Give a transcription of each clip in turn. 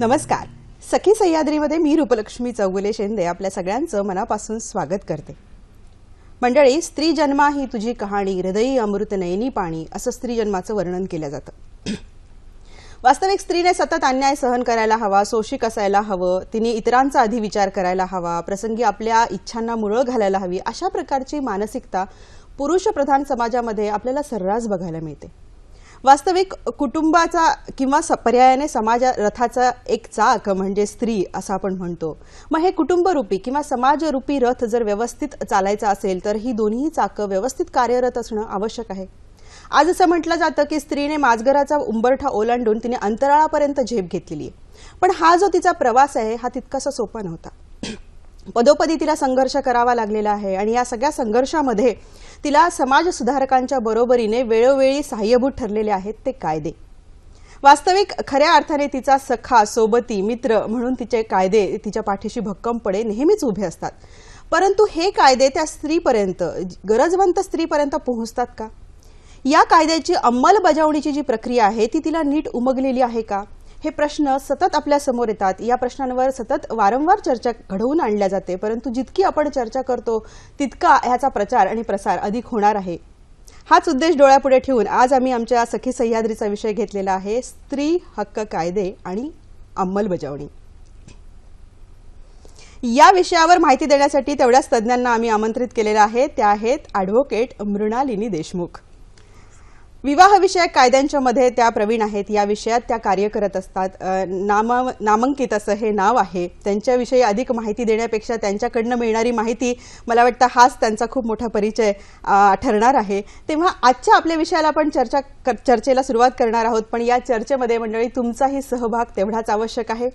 नमस्कार. सखी सह्याद्रीमध्ये मी रूपलक्ष्मी चौगुले शिंदे आपल्या सगळ्यांचं मनापासून स्वागत करते. मंडळी, स्त्री जन्मा ही तुझी कहाणी, हृदयी अमृत नयनी पाणी असं स्त्री जन्माचं वर्णन केलं जातं. वास्तविक स्त्रीने सतत अन्याय सहन करायला हवा, शोषिक असायला हवं, तिने इतरांचा आधी विचार करायला हवा, प्रसंगी आपल्या इच्छांना मुरळ घालायला हवी, अशा प्रकारची मानसिकता पुरुषप्रधान समाजामध्ये आपल्याला सर्रास बघायला मिळते. वास्तविक कुटुंबाचा किंवा पर्यायाने समाज रथाचा एक चाक म्हणजे स्त्री असं आपण म्हणतो. मग हे कुटुंबरूपी किंवा समाजरूपी रथ जर व्यवस्थित चालायचा असेल तर ही दोन्ही चाकं व्यवस्थित कार्यरत असणं आवश्यक आहे. आज असं म्हटलं जातं की स्त्रीने माजगराचा उंबरठा ओलांडून तिने अंतराळापर्यंत झेप घेतलेली आहे. पण हा जो तिचा प्रवास आहे हा तितकासा सोपा नव्हता. पदोपदी तिला संघर्ष करावा लागलेला आहे आणि या सगळ्या संघर्षामध्ये तिला समाज सुधारकांच्या बरोबरीने वेळोवेळी सहाय्यभूत ठरलेले आहेत ते कायदे. वास्तविक खऱ्या अर्थाने तिचा सखा, सोबती, मित्र म्हणून तिचे कायदे तिच्या पाठीशी भक्कमपणे नेहमीच उभे असतात. परंतु हे कायदे त्या स्त्रीपर्यंत, गरजवंत स्त्रीपर्यंत पोहोचतात का? या कायद्याची अंमलबजावणीची जी प्रक्रिया आहे ती तिला नीट उमगलेली आहे का? हे प्रश्न सतत आपल्या समोर येतात. या प्रश्नांवर सतत वारंवार चर्चा घडवून आणल्या जाते. परंतु जितकी आपण चर्चा करतो तितका ह्याचा प्रचार आणि प्रसार अधिक होणार आहे. हाच उद्देश डोळ्यापुढे ठेवून आज आम्ही आमच्या सखी सह्याद्रीचा विषय घेतलेला आहे, स्त्री हक्क कायदे आणि अंमलबजावणी. या विषयावर माहिती देण्यासाठी तेवढ्याच तज्ज्ञांना आम्ही आमंत्रित केलेलं आहे. त्या आहेत ॲडव्होकेट मृणालिनी देशमुख. विवाहविषयक कायद्यांच्या मध्ये त्या प्रवीण आहेत. या विषयात त्या कार्य करत असतात. नामांकित असं हे नाव आहे. त्यांच्याविषयी अधिक माहिती देण्यापेक्षा त्यांच्याकडनं मिळणारी माहिती, मला वाटतं हाच त्यांचा खूप मोठा परिचय ठरणार आहे. तेव्हा आजच्या आपल्या विषयाला आपण चर्चेला सुरुवात करणार आहोत. पण या चर्चेमध्ये मंडळी तुमचाही सहभाग तेवढाच आवश्यक आहे.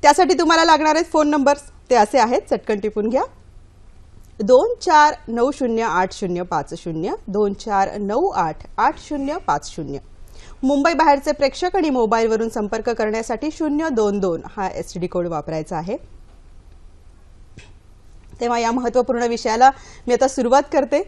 त्यासाठी तुम्हाला लागणारे फोन नंबर्स ते असे आहेत, चटकन टिपून घ्या. 24908050 24988050. मुंबई बाहेरचे प्रेक्षक आणि मोबाईलवरून संपर्क करण्यासाठी 022 हा एसटीडी कोड वापरायचा आहे. तेव्हा या महत्त्वपूर्ण विषयाला मी आता सुरुवात करते.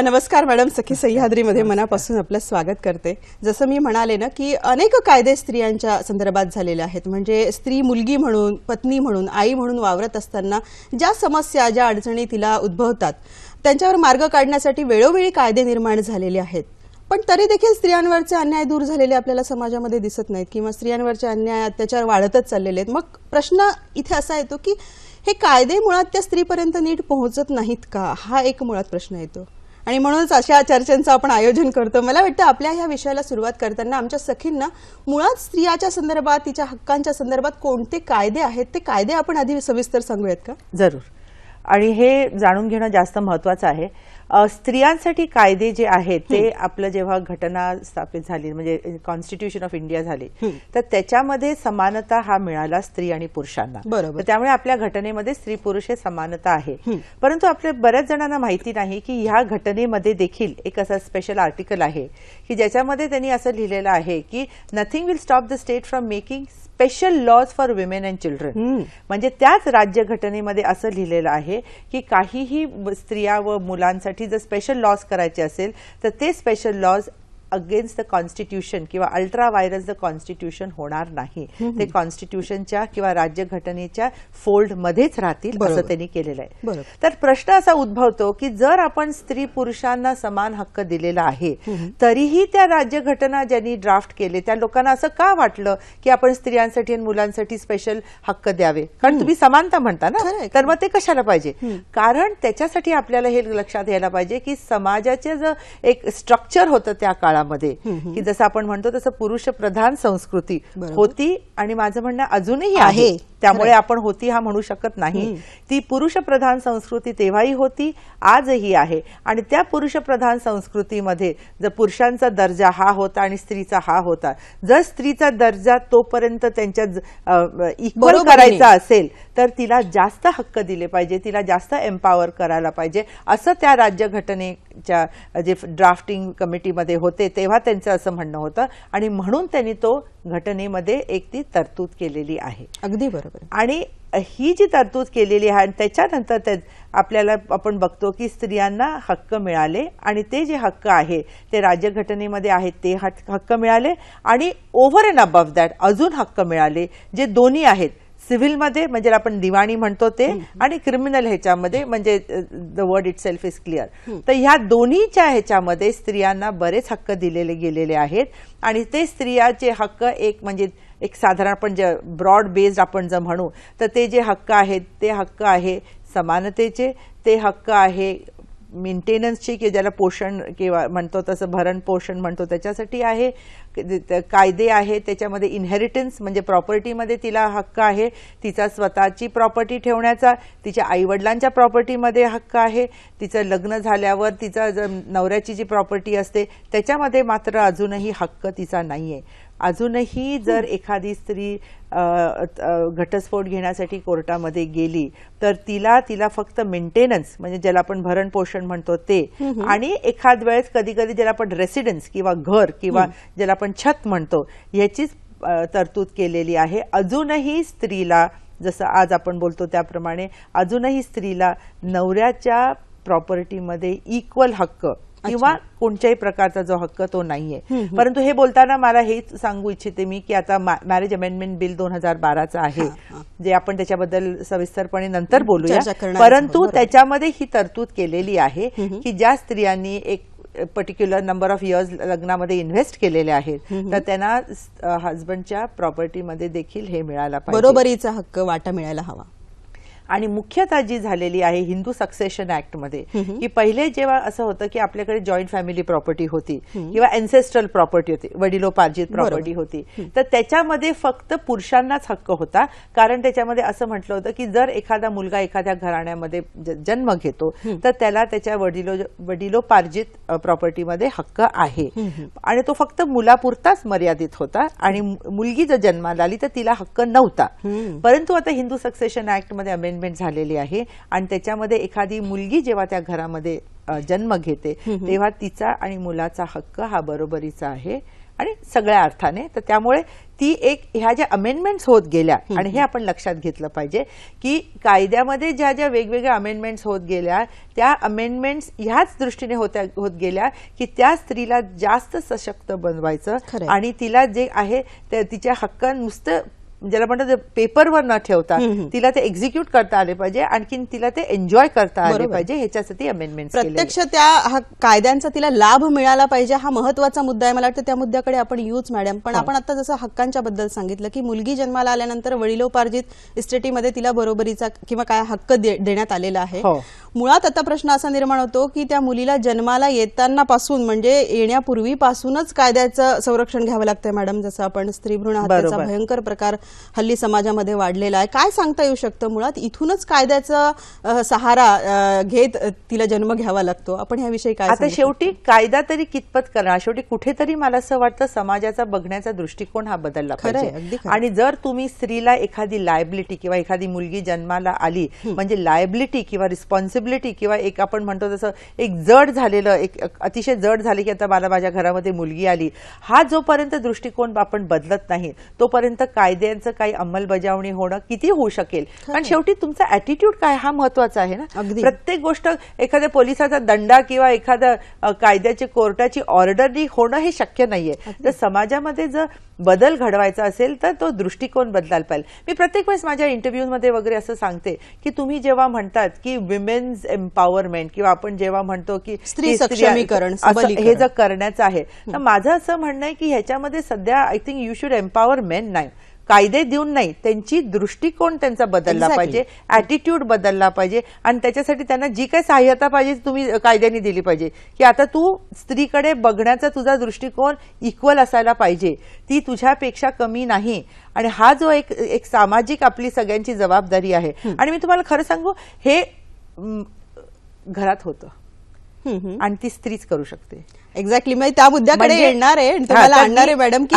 नमस्कार मॅडम, सखी सह्याद्रीमध्ये मनापासून आपलं स्वागत करते. जसं मी म्हणाले ना की अनेक कायदे स्त्रियांच्या संदर्भात झालेले आहेत. म्हणजे स्त्री मुलगी म्हणून, पत्नी म्हणून, आई म्हणून वावरत असताना ज्या समस्या, ज्या अडचणी तिला उद्भवतात त्यांच्यावर मार्ग काढण्यासाठी वेळोवेळी कायदे निर्माण झालेले आहेत. पण तरी देखील स्त्रियांवरचे अन्याय दूर झालेले आपल्याला समाजामध्ये दिसत नाहीत किंवा स्त्रियांवरचे अन्याय, अत्याचार वाढतच चाललेले आहेत. मग प्रश्न इथे असा येतो की हे कायदे मुळात त्या स्त्रीपर्यंत नीट पोहोचत नाहीत का? हा एक मुळात प्रश्न येतो आणि म्हणूनच अशा चर्चेचं आपण आयोजन करतो. मला वाटतं आपल्या ह्या विषयाला सुरुवात करताना आमच्या सखींना मुळात स्त्रियाच्या संदर्भात, तिच्या हक्कांच्या संदर्भात कोणते कायदे आहेत ते कायदे आपण आधी सविस्तर सांगूयात का? जरूर. आणि हे जाणून घेणं जास्त महत्वाचं आहे. स्त्रियांसाठी कायदे जे आहेत ते आपलं जेव्हा घटना स्थापित झाली, म्हणजे कॉन्स्टिट्यूशन ऑफ इंडिया झाली, तर त्याच्यामध्ये समानता हा मिळाला स्त्री आणि पुरुषांना. बरोबर. त्यामुळे आपल्या घटनेमध्ये स्त्री पुरुष हे समानता आहे. परंतु आपल्या बऱ्याच जणांना माहिती नाही की ह्या घटनेमध्ये देखील एक असं स्पेशल आर्टिकल आहे की ज्याच्यामध्ये त्यांनी असं लिहिलेलं आहे की nothing will stop the state from making special laws for women and children. म्हणजे त्याच राज्यघटनेमध्ये असं लिहिलेलं आहे की काहीही स्त्रिया व मुलांसाठी जर स्पेशल लॉज करायचे असेल तर ते special laws against the constitution किंवा अल्ट्रा व्हायरस द कॉन्स्टिट्यूशन होणार नाही. ते कॉन्स्टिट्यूशनच्या किंवा राज्यघटनेच्या फोल्डमध्येच राहतील असं त्यांनी केलेलं आहे. तर प्रश्न असा उद्भवतो की जर आपण स्त्री पुरुषांना समान हक्क दिलेला आहे तरीही त्या राज्यघटना ज्यांनी ड्राफ्ट केले त्या लोकांना असं का वाटलं की आपण स्त्रियांसाठी आणि मुलांसाठी स्पेशल हक्क द्यावे? कारण तुम्ही समानता म्हणता ना, तर मग ते कशाला पाहिजे? कारण त्याच्यासाठी आपल्याला हे लक्षात यायला पाहिजे की समाजाचे जे एक स्ट्रक्चर होतं त्या काळात की जसं आपण म्हणतो तसं पुरुष प्रधान संस्कृती होती आणि माझं म्हणणं अजूनही आहे. त्यामुळे आपण होती हा म्हणू शकत नाही. ती पुरुष प्रधान संस्कृती तेव्हाही होती, आजही आहे. आणि त्या पुरुष प्रधान संस्कृतीमध्ये जर पुरुषांचा दर्जा हा होता आणि स्त्रीचा हा होता, जर स्त्रीचा दर्जा तोपर्यंत त्यांच्या इक्वल करायचा असेल तर तिला जास्त हक्क दिले पाहिजे, तिला जास्त एम्पॉवर करायला पाहिजे, असं त्या राज्यघटनेच्या जे ड्राफ्टिंग कमिटीमध्ये होते तेव्हा त्यांचं असं म्हणणं होतं. आणि म्हणून त्यांनी तो घटनेमध्ये एक ती तरतूद केलेली आहे. अगदी बरोबर. आणि ही जी तरतूद केलेली आहे आणि त्याच्यानंतर आपल्याला आपण बघतो की स्त्रियांना हक्क मिळाले आणि ते जे हक्क आहे ते राज्यघटनेमध्ये आहेत ते हक्क मिळाले आणि ओव्हर अँड अबव्ह दॅट अजून हक्क मिळाले जे दोन्ही आहेत सिव्हिलमध्ये म्हणजे आपण दिवाणी म्हणतो ते आणि क्रिमिनल ह्याच्यामध्ये म्हणजे the word it self is clear. तर ह्या दोन्हीच्या ह्याच्यामध्ये स्त्रियांना बरेच हक्क दिलेले गेलेले आहेत आणि ते स्त्रियाचे हक्क म्हणजे एक साधारण आपण जे ब्रॉड बेस्ड आपण जर म्हणू तर ते जे हक्क आहेत ते हक्क आहे समानतेचे, ते हक्क आहे मेंटेनन्सची की ज्याला पोषण किंवा म्हणतो तसं भरण पोषण म्हणतो त्याच्यासाठी आहे, कायदे आहे त्याच्यामध्ये इनहेरिटन्स म्हणजे प्रॉपर्टीमध्ये तिला हक्क आहे, तिचा स्वतःची प्रॉपर्टी ठेवण्याचा, तिच्या आईवडिलांच्या प्रॉपर्टीमध्ये हक्क आहे, तिचं लग्न झाल्यावर तिचा नवऱ्याची जी प्रॉपर्टी असते त्याच्यामध्ये मात्र अजूनही हक्क तिचा नाहीये. अजूनही जर एखादी स्त्री घटस्फोट घेण्यासाठी कोर्टामध्ये गेली तर तिला फक्त मेंटेनन्स म्हणजे ज्याला आपण भरण पोषण म्हणतो ते आणि एखाद वेळेस कधी कधी ज्याला आपण रेसिडेन्स किंवा घर किंवा ज्याला आपण छत म्हणतो याचीच तरतूद केलेली आहे. अजूनही स्त्रीला जसं आज आपण बोलतो त्याप्रमाणे अजूनही स्त्रीला नवऱ्याच्या प्रॉपर्टीमध्ये इक्वल हक्क किंवा कोणत्याही प्रकारचा जो हक्क तो नाहीये. परंतु हे बोलताना मला हेच सांगू इच्छिते मी की आता मॅरेज अमेंडमेंट बिल 2012 आहे जे आपण त्याच्याबद्दल सविस्तरपणे नंतर बोलूया, परंतु त्याच्यामध्ये ही तरतूद केलेली आहे की ज्या स्त्रियांनी एक पर्टिक्युलर नंबर ऑफ इयर्स लग्नामध्ये इन्व्हेस्ट केलेले आहेत तर त्यांना हजबंडच्या प्रॉपर्टीमध्ये देखील हे मिळायला पाहिजे, बरोबरीचा हक्क वाटा मिळायला हवा. आणि मुख्यतः जी झालेली आहे हिंदू सक्सेशन ऍक्ट मध्ये की पहिले जेव्हा असं होतं की आपल्याकडे जॉईंट फॅमिली प्रॉपर्टी होती किंवा एन्सेस्ट्रल प्रॉपर्टी होती, वडिलोपार्जित प्रॉपर्टी होती, तर त्याच्यामध्ये फक्त पुरुषांनाच हक्क होता. कारण त्याच्यामध्ये असं म्हटलं होतं की जर एखादा मुलगा एखाद्या घराण्यामध्ये जन्म घेतो तर त्याला त्याच्या वडिलोपार्जित प्रॉपर्टीमध्ये हक्क आहे आणि तो फक्त मुलापुरताच मर्यादित होता आणि मुलगी जर जन्माला आली तर तिला हक्क नव्हता. परंतु आता हिंदू सक्सेशन ऍक्ट मध्ये अमेंडमेंट झालेली आहे आणि त्याच्यामध्ये एखादी मुलगी जेव्हा त्या घरामध्ये जन्म घेते तेव्हा तिचा आणि मुलाचा हक्क हा बरोबरीचा आहे आणि सगळ्या अर्थाने. तर त्यामुळे ती एक ह्या ज्या अमेंडमेंट्स होत गेल्या आणि हे आपण लक्षात घेतलं पाहिजे की कायद्यामध्ये ज्या ज्या वेगवेगळ्या अमेंडमेंट्स होत गेल्या त्या अमेंडमेंट्स ह्याच दृष्टीने होत गेल्या की त्या स्त्रीला जास्त सशक्त बनवायचं आणि तिला जे आहे तिच्या हक्क नुसतं ज्याला म्हणतात पेपरवर न ठेवता तिला ते एक्झिक्यूट करता आले पाहिजे, आणखीन तिला ते एन्जॉय करता आले पाहिजे, ह्याच्यासाठी अमेंडमेंट प्रत्यक्ष त्या कायद्यांचा तिला लाभ मिळाला पाहिजे हा महत्वाचा मुद्दा आहे. मला वाटतं त्या मुद्द्याकडे आपण येऊच मॅडम. पण आपण आता जसं हक्कांच्या बद्दल सांगितलं की मुलगी जन्माला आल्यानंतर वडिलोपार्जित इस्टेटीमध्ये तिला बरोबरीचा किंवा काय हक्क देण्यात आलेला आहे. मुळात आता प्रश्न असा निर्माण होतो की त्या मुलीला जन्माला येताना पासून म्हणजे येण्यापूर्वीपासूनच कायद्याचं संरक्षण घ्यावं लागतंय मॅडम. जसं आपण स्त्री भ्रूण हत्याचा भयंकर प्रकार हल्ली समाजामध्ये वाढलेला आहे. काय सांगता येऊ शकतं मुळात इथूनच कायद्याचा सहारा घेत तिला जन्म घ्यावा लागतो? आपण ह्याविषयी काय आता शेवटी कायदा तरी कितपत करणार, शेवटी कुठेतरी मला असं वाटतं समाजाचा बघण्याचा दृष्टिकोन हा बदलला पाहिजे. आणि जर तुम्ही स्त्रीला एखादी लायबिलिटी किंवा एखादी मुलगी जन्माला आली म्हणजे लायबिलिटी किंवा रिस्पॉन्सिबिलिटी किंवा एक आपण म्हणतो तसं एक जड झालेलं एक अतिशय जड झाले की आता मला माझ्या घरामध्ये मुलगी आली, हा जोपर्यंत दृष्टिकोन आपण बदलत नाही तोपर्यंत कायद्यांचं काही अंमलबजावणी होणं किती होऊ शकेल. कारण शेवटी तुमचा ऍटिट्यूड काय हा महत्वाचा आहे ना. प्रत्येक गोष्ट एखाद्या पोलिसाचा दंडा किंवा एखाद्या कायद्याची कोर्टाची ऑर्डरनी होणं हे शक्य नाहीये. तर समाजामध्ये जर बदल घडवायचा असेल तर तो दृष्टिकोन बदलायला पाहिजे. मी प्रत्येक वेळेस माझ्या इंटरव्ह्यूमध्ये वगैरे असं सांगते की तुम्ही जेव्हा म्हणतात की विमेन्स एम्पॉवरमेंट किंवा आपण जेव्हा म्हणतो की स्त्री सक्षमीकरण हे जर करण्याचं आहे तर माझं असं म्हणणं आहे की ह्याच्यामध्ये सध्या I think you should empower main नाही, कायदे देऊन नाही, त्यांची दृष्टिकोन त्यांचा बदलला पाहिजे, ऍटिट्यूड बदलला पाहिजे आणि त्याच्यासाठी त्यांना जी काही सहाय्यता पाहिजे तुम्ही कायद्याने दिली पाहिजे की आता तू स्त्रीकडे बघण्याचा तुझा दृष्टिकोन इक्वल असायला पाहिजे, ती तुझ्यापेक्षा कमी नाही. आणि हा जो एक सामाजिक आपली सगळ्यांची जबाबदारी आहे. आणि मी तुम्हाला खरं सांगू हे घरात होतं आणि ती स्त्रीच करू शकते. एक्झॅक्टली. म्हणजे त्या मुद्द्याकडे म्हणजे- येणार आहे आणि तुम्हाला तर आणणार आहे मी- मॅडम की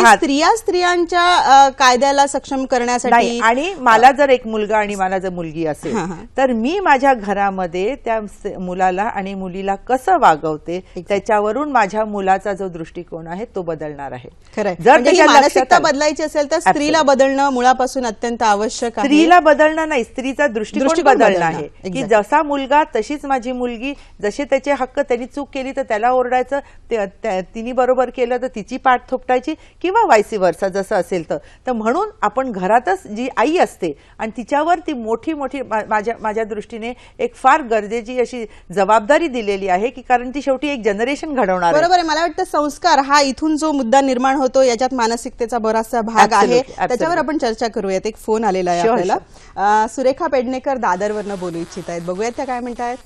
स्त्रियांच्या कायद्याला सक्षम करण्यासाठी. नाही, आणि मला जर एक मुलगा आणि मला जर मुलगी असेल तर मी माझ्या घरामध्ये त्या मुलाला आणि मुलीला कसं वागवते त्याच्यावरून माझ्या मुलाचा जो दृष्टिकोन आहे तो बदलणार आहे. खरंय. जर म्हणजे ही त्याच्या मानसिकता लक्षात आलं- बदलायची असेल तर स्त्रीला बदलणं मुळापासून अत्यंत आवश्यक आहे. स्त्रीला बदलणं नाही, स्त्रीचा दृष्टिकोन दृष्टिकोन बदलणं बदलणं. आहे की Exactly. जसा मुलगा तशीच माझी मुलगी, जसे त्याचे हक्क, त्यांनी चूक केली तर त्याला ओरडायचं, तिने बरोबर केलं तर तिची पाठ थोपटायची किंवा वायसी वर्सा जसं असेल तर म्हणून आपण घरातच जी आई असते आणि तिच्यावर ती मोठी मोठी माझ्या दृष्टीने एक फार गरजेची अशी जबाबदारी दिलेली आहे की कारण ती शेवटी एक जनरेशन घडवणार आहे. बरोबर आहे. मला वाटतं संस्कार हा इथून जो मुद्दा निर्माण होतो याच्यात मानसिकतेचा बराचसा भाग आहे. त्याच्यावर आपण चर्चा करूयात. एक फोन आलेला आहे आपल्याला. सुरेखा पेडणेकर दादरवरनं बोलू इच्छित आहेत. बघूयात त्या काय म्हणतायत.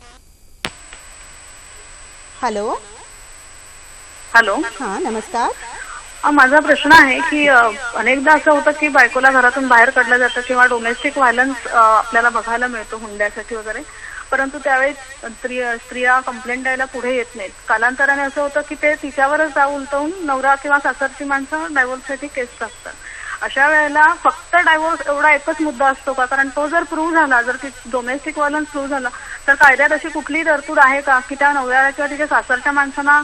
हॅलो. हॅलो. हा, नमस्कार. माझा प्रश्न आहे की अनेकदा असं होतं की बायकोला घरातून बाहेर काढलं जातं किंवा डोमेस्टिक व्हायलन्स आपल्याला बघायला मिळतो हुंड्यासाठी वगैरे, परंतु त्यावेळी स्त्रिया कंप्लेंट द्यायला पुढे येत नाहीत. कालांतराने असं होतं की ते तिच्यावरच जाऊ उलटवून नवरा किंवा सासरची माणसं डायव्होर्ससाठी केस टाकतात. अशा वेळेला फक्त डायव्होर्स एवढा एकच मुद्दा असतो का? कारण तो जर प्रूव्ह झाला, जर डोमेस्टिक व्हायलन्स प्रूव्ह झाला तर कायद्यात अशी कुठली तरतूद आहे का की त्या नवऱ्याला किंवा तिच्या सासरच्या माणसांना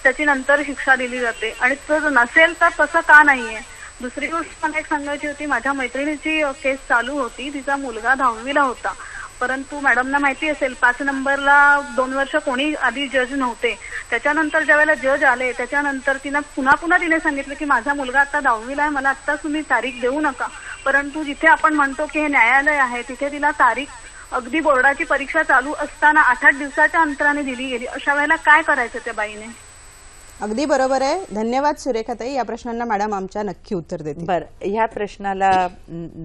त्याची नंतर शिक्षा दिली जाते? आणि जर नसेल तर तसं का नाहीये? दुसरी गोष्ट मला एक सांगायची होती. माझ्या मैत्रिणीची केस चालू होती. तिचा मुलगा 10वीला होता, परंतु मॅडमना माहिती असेल 5 नंबरला 2 वर्ष कोणी आधी जज नव्हते. त्याच्यानंतर ज्यावेळेला जज आले त्याच्यानंतर पुन्हा तिने सांगितलं की माझा मुलगा आता 10वीला आहे, मला आता तुम्ही तारीख देऊ नका. परंतु जिथे आपण म्हणतो की हे न्यायालय आहे तिथे तिला तारीख अगदी बोर्डाची परीक्षा चालू असताना 8-8 दिवसाच्या अंतराने दिली गेली. अशा वेळेला काय करायचं त्या बाईने? अगदी बरोबर आहे. धन्यवाद सुरेखाताई. या प्रश्नांना मॅडम आमच्या नक्की उत्तर देतील. बरं, ह्या प्रश्नाला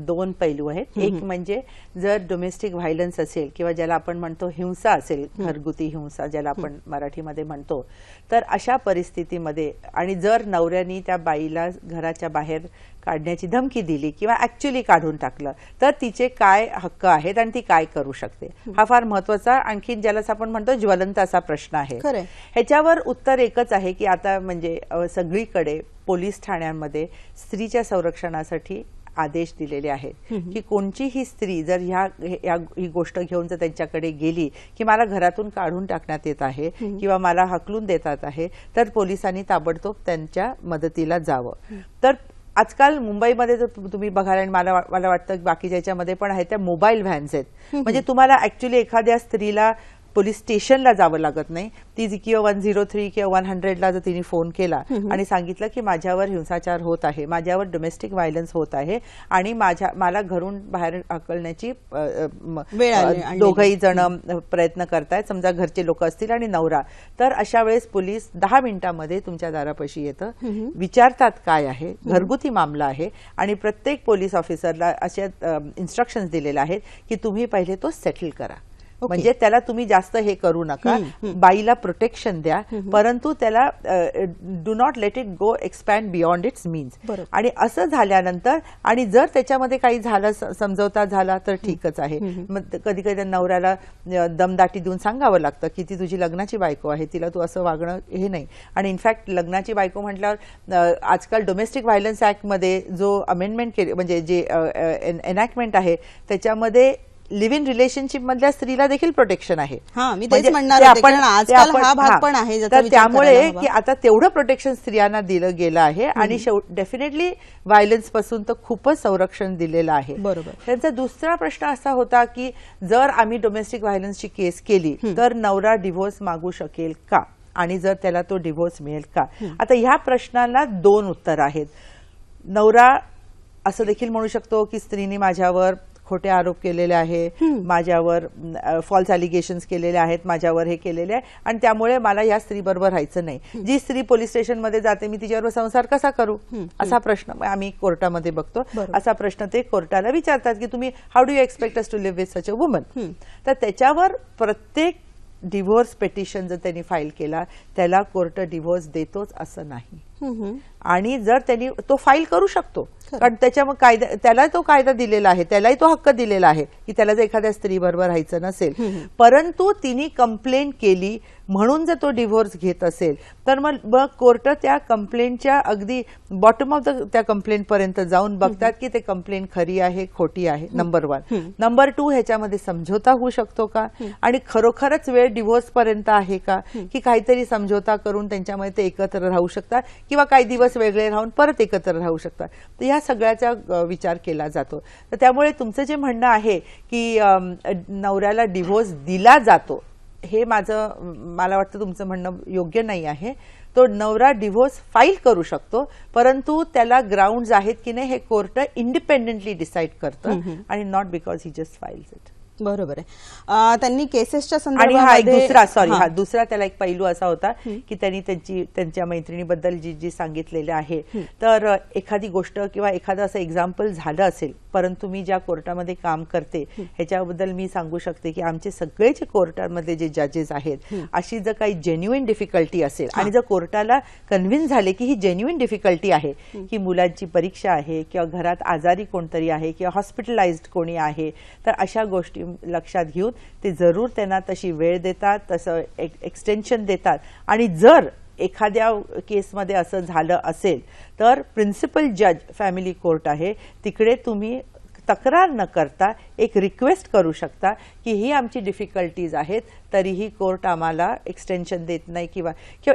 2 पैलू आहेत. एक म्हणजे जर डोमेस्टिक व्हायलन्स असेल किंवा ज्याला आपण म्हणतो हिंसा असेल, घरगुती हिंसा ज्याला आपण मराठीमध्ये म्हणतो, तर अशा परिस्थितीमध्ये आणि जर नवऱ्यानी त्या बाईला घराच्या बाहेर काढण्याची धमकी दिली किंवा ऍक्च्युअली काढून टाकलं तर तिचे काय हक्क आहेत आणि ती काय करू शकते, हा फार महत्वाचा आणखी ज्याला आपण म्हणतो ज्वलंत असा प्रश्न आहे. ह्याच्यावर उत्तर एकच आहे की आता म्हणजे सगळीकडे पोलीस ठाण्यांमध्ये स्त्रीच्या संरक्षणासाठी आदेश दिलेले आहेत की कोणतीही स्त्री जर ही गोष्ट घेऊन जर त्यांच्याकडे गेली की मला घरातून काढून टाकण्यात येत आहे किंवा मला हकलून देतात आहे तर पोलिसांनी ताबडतोब त्यांच्या मदतीला जावं. तर आजकाल मुंबईमध्ये जर तुम्ही बघाल आणि मला वाटतं बाकीच्या याच्यामध्ये पण आहे, त्या मोबाईल व्हॅन्स आहेत. म्हणजे तुम्हाला ऍक्च्युली एखाद्या स्त्रीला पोलीस स्टेशनला जावं लागत नाही. ती किंवा 103 किंवा 100ला जर तिने फोन केला आणि सांगितलं की माझ्यावर हिंसाचार होत आहे, माझ्यावर डोमेस्टिक व्हायलन्स होत आहे आणि मला घरून बाहेर हकलण्याची दोघही जण प्रयत्न करतायत, समजा घरचे लोक असतील आणि नवरा, तर अशा वेळेस पोलीस 10 मिनिटांमध्ये तुमच्या दारापाशी येतं, विचारतात काय आहे, घरगुती मामला आहे आणि प्रत्येक पोलीस ऑफिसरला अशा इन्स्ट्रक्शन्स दिलेल्या आहेत की तुम्ही पहिले तो सेटल करा. म्हणजे त्याला तुम्ही जास्त हे करू नका, बाईला प्रोटेक्शन द्या, परंतु त्याला do not let it go expand beyond its means. आणि असं झाल्यानंतर आणि जर त्याच्यामध्ये काही झालं, समजवता झाला तर ठीकच आहे. मग कधी कधी नवऱ्याला दमदाटी देऊन सांगावं लागतं की ती तुझी लग्नाची बायको आहे, तिला तू असं वागणं हे नाही. आणि इनफॅक्ट लग्नाची बायको म्हटल्यावर आजकाल डोमेस्टिक व्हायलन्स ऍक्टमध्ये जो अमेंडमेंट केले म्हणजे जे एनॅक्टमेंट आहे त्याच्यामध्ये लिव्ह इन रिलेशनशिप मधल्या स्त्रीला देखील प्रोटेक्शन आहे. त्यामुळे की आता तेवढं प्रोटेक्शन स्त्रियांना दिलं गेलं आहे आणि डेफिनेटली व्हायलन्स पासून तर खूपच संरक्षण दिलेलं आहे. बरोबर. त्यांचा दुसरा प्रश्न असा होता की जर आम्ही डोमेस्टिक व्हायलन्सची केस केली तर नवरा डिव्होर्स मागू शकेल का आणि जर त्याला तो डिव्होर्स मिळेल का. आता ह्या प्रश्नाला 2 उत्तर आहेत. नवरा असं देखील म्हणू शकतो की स्त्रीने माझ्यावर खोटे आरोप केलेले आहे, माझ्यावर फॉल्स अलिगेशन्स केलेले आहेत, माझ्यावर हे केलेले आहे आणि त्यामुळे मला या स्त्री बरोबर राहायचं नाही. जी स्त्री पोलीस स्टेशनमध्ये जाते मी तिच्याबरोबर संसार कसा करू असा प्रश्न आम्ही कोर्टामध्ये बघतो. असा प्रश्न ते कोर्टाला विचारतात की तुम्ही how do you expect us to live with such a woman. तर त्याच्यावर प्रत्येक डिव्होर्स पिटिशन जर त्यांनी फाईल केला त्याला कोर्ट डिव्होर्स देतोच असं नाही. आणि जर त्यांनी तो फाईल करू शकतो, कारण त्याच्यामुळे कायदा त्याला तो कायदा दिलेला आहे, त्यालाही तो हक्क दिलेला आहे की त्याला जर एखाद्या स्त्री बरोबर राहायचं नसेल, परंतु तिने कंप्लेंट केली म्हणून जर तो डिव्होर्स घेत असेल तर मग कोर्ट त्या कंप्लेंटच्या अगदी बॉटम ऑफ द त्या कंप्लेंट पर्यंत जाऊन बघतात की ते कंप्लेंट खरी आहे खोटी आहे, नंबर 1. नंबर 2, ह्याच्यामध्ये समझोता होऊ शकतो का, आणि खरोखरच वेळ डिव्होर्स पर्यंत आहे का, की काहीतरी समझोता करून त्यांच्यामध्ये ते एकत्र राहू शकतात किंवा काही दिवस वेगळे राहून परत एकत्र राहू शकतात. तर ह्या सगळ्याचा विचार केला जातो. तर त्यामुळे तुमचं जे म्हणणं आहे की नवऱ्याला डिव्होर्स दिला जातो, हे मला वाटतं तुमचं म्हणणं योग्य नाही आहे. तो नवरा डिव्होर्स फाईल करू शकतो, परंतु त्याला ग्राउंड्स आहेत की नाही हे कोर्ट इंडिपेंडेंटली डिसाईड करतं आणि not because he just files it. बरोबर आहे. त्यांनी केसेसच्या आणि हा एक संदर्भात दुसरा त्याला एक पैलू असा होता की त्यांनी त्यांच्या मैत्रिणीबद्दल जी सांगितलेलं आहे, तर एखादी गोष्ट किंवा एखादं असं एक्झाम्पल झालं असेल, परंतु मी ज्या कोर्टामध्ये काम करते ह्याच्याबद्दल मी सांगू शकते की आमचे सगळे जे कोर्टामध्ये जे जजेस आहेत, अशी जर काही जेन्युइन डिफिकल्टी असेल आणि जर कोर्टाला कन्व्हिन्स झाले की ही जेन्युइन डिफिकल्टी आहे, की मुलांची परीक्षा आहे किंवा घरात आजारी कोणतरी आहे किंवा हॉस्पिटलाइज्ड कोणी आहे, तर अशा गोष्टी लक्षात घेऊन ते जरूर त्यांना तशी वेळ देतात, तसं एक्सटेन्शन देतात. आणि जर एखाद्या केसमध्ये असं झालं असेल तर प्रिन्सिपल जज फॅमिली कोर्ट आहे, तिकडे तुम्ही तक्रार न करता एक रिक्वेस्ट करू शकता की ही आमची डिफिकल्टीज आहेत, तरीही कोर्ट आम्हाला एक्सटेन्शन देत नाही. किंवा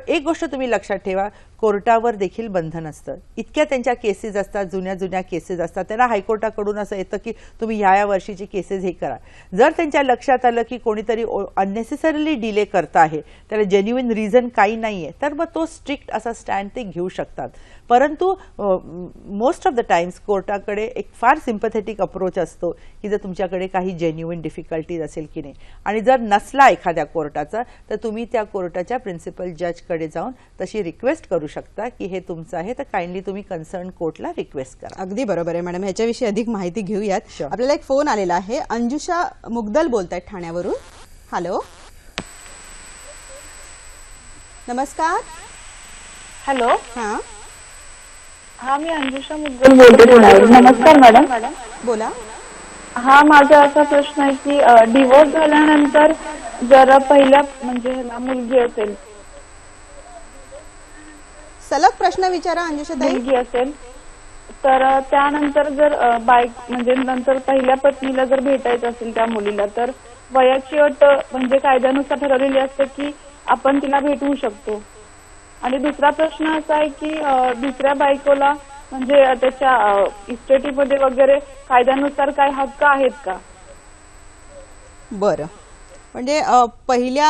एक गोष्ट तुम्ही लक्षात ठेवा, कोर्टावर देखील बंधन असतं. इतक्या त्यांच्या केसेस असतात, जुन्या केसेस असतात, त्यांना हायकोर्टाकडून असं येतं की तुम्ही ह्या वर्षीची केसेस हे करा. जर त्यांच्या लक्षात आलं की कोणीतरी अननेसेसरीली डिले करत आहे, त्याला जेन्युइन रिझन काही नाहीये, तर मग तो स्ट्रिक्ट असा स्टँड ते घेऊ शकतात. परंतु मोस्ट ऑफ द टाइम्स कोर्टाकडे एक फार सिम्पथेटिक अप्रोच असतो की जर तुमच्याकडे काही जेन्युइन डिफिकल्टीज असेल की नाही, आणि जर नसला एखाद्या कोर्टाचा तर तुम्ही त्या कोर्टाच्या प्रिन्सिपल जजकडे जाऊन तशी रिक्वेस्ट करू शकता की हे तुमचं आहे, तर काइंडली तुम्ही कन्सर्न कोर्टला रिक्वेस्ट करा. अगदी बरोबर आहे मॅडम. ह्याच्याविषयी अधिक माहिती घेऊयात. आपल्याला एक फोन आलेला आहे. अंजुषा मुगदल बोलतायत ठाण्यावरून. हॅलो, नमस्कार. हॅलो. हा, मी अंजुषा मुद्गल बोलते. नमस्कार मॅडम. बोला. हा, माझा असा प्रश्न आहे की डिवोर्स झाल्यानंतर जर पहिल्या म्हणजे मुलगी असेल, सलग प्रश्न विचारा अंजुषाताई. मुलगी असेल तर त्यानंतर जर म्हणजे नंतर पहिल्या पत्नीला जर भेटायचं असेल त्या मुलीला, तर वयाची अट म्हणजे कायद्यानुसार ठरवलेली असते की आपण तिला भेटवू शकतो. आणि दुसरा प्रश्न असा आहे की दुसऱ्या बायकोला म्हणजे त्याच्या इस्टेटीमध्ये वगैरे कायद्यानुसार काय हक्क आहेत का? बरं, म्हणजे पहिल्या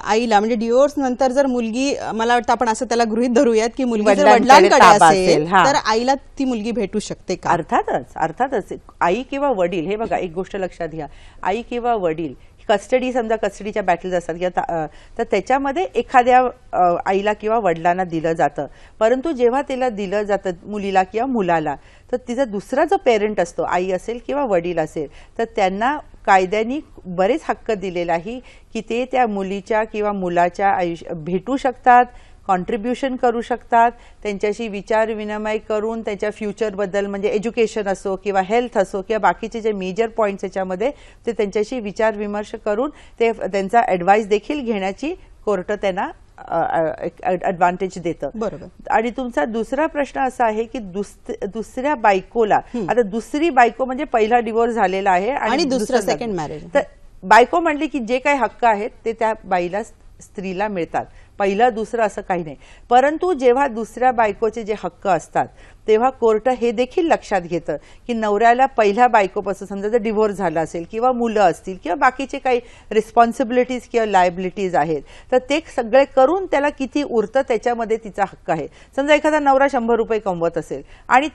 आईला म्हणजे डिवोर्स नंतर जर मुलगी, मला वाटतं आपण असं त्याला गृहीत धरूयात की मुलगी जर वडिलांकडे असेल तर आईला ती मुलगी भेटू शकते का? अर्थातच आई किंवा वडील, हे बघा एक गोष्ट लक्षात घ्या, आई किंवा वडील कस्टडी, समजा कस्टडीच्या बॅटल्स असतात किंवा तर त्याच्यामध्ये एखाद्या आईला किंवा वडिलांना दिलं जातं. परंतु जेव्हा तिला दिलं जातं मुलीला किंवा मुलाला, तर तिचा दुसरा जो पेरेंट असतो, आई असेल किंवा वडील असेल, तर त्यांना कायद्याने बरेच हक्क दिलेला आहे की ते त्या मुलीच्या किंवा मुलाच्या भेटू शकतात, कॉन्ट्रीब्युशन करू शकतात, त्यांच्याशी विचार विनिमय करून त्यांच्या फ्युचरबद्दल म्हणजे एज्युकेशन असो किंवा हेल्थ असो किंवा बाकीचे जे मेजर पॉईंट्स याच्यामध्ये ते त्यांच्याशी विचार विमर्श करून ते त्यांचा ॲडवाईस देखील घेण्याची कोर्ट त्यांना ॲडव्हान्टेज देतं. बरोबर. आणि तुमचा दुसरा प्रश्न असा आहे की दुसऱ्या बायकोला, आता दुसरी बायको म्हणजे पहिला डिवोर्स झालेला आहे आणि दुसरं सेकंड मॅरेज, तर बायको म्हणली की जे काही हक्क आहेत ते त्या बाईला स्त्रीला मिळतात. पहिलं दुसरं असं काही नाही. परंतु जेव्हा दुसऱ्या बायकोचे जे हक्क असतात तेव्हा कोर्ट हे देखील लक्षात घेतं की नवऱ्याला पहिल्या बायकोपासून समजा जर डिव्होर्स झाला असेल किंवा मुलं असतील किंवा बाकीचे काही रिस्पॉन्सिबिलिटीज किंवा लायबिलिटीज आहेत, तर ते सगळे करून त्याला किती उरतं त्याच्यामध्ये तिचा हक्क आहे. समजा एखादा नवरा 100 रुपये कमवत असेल आणि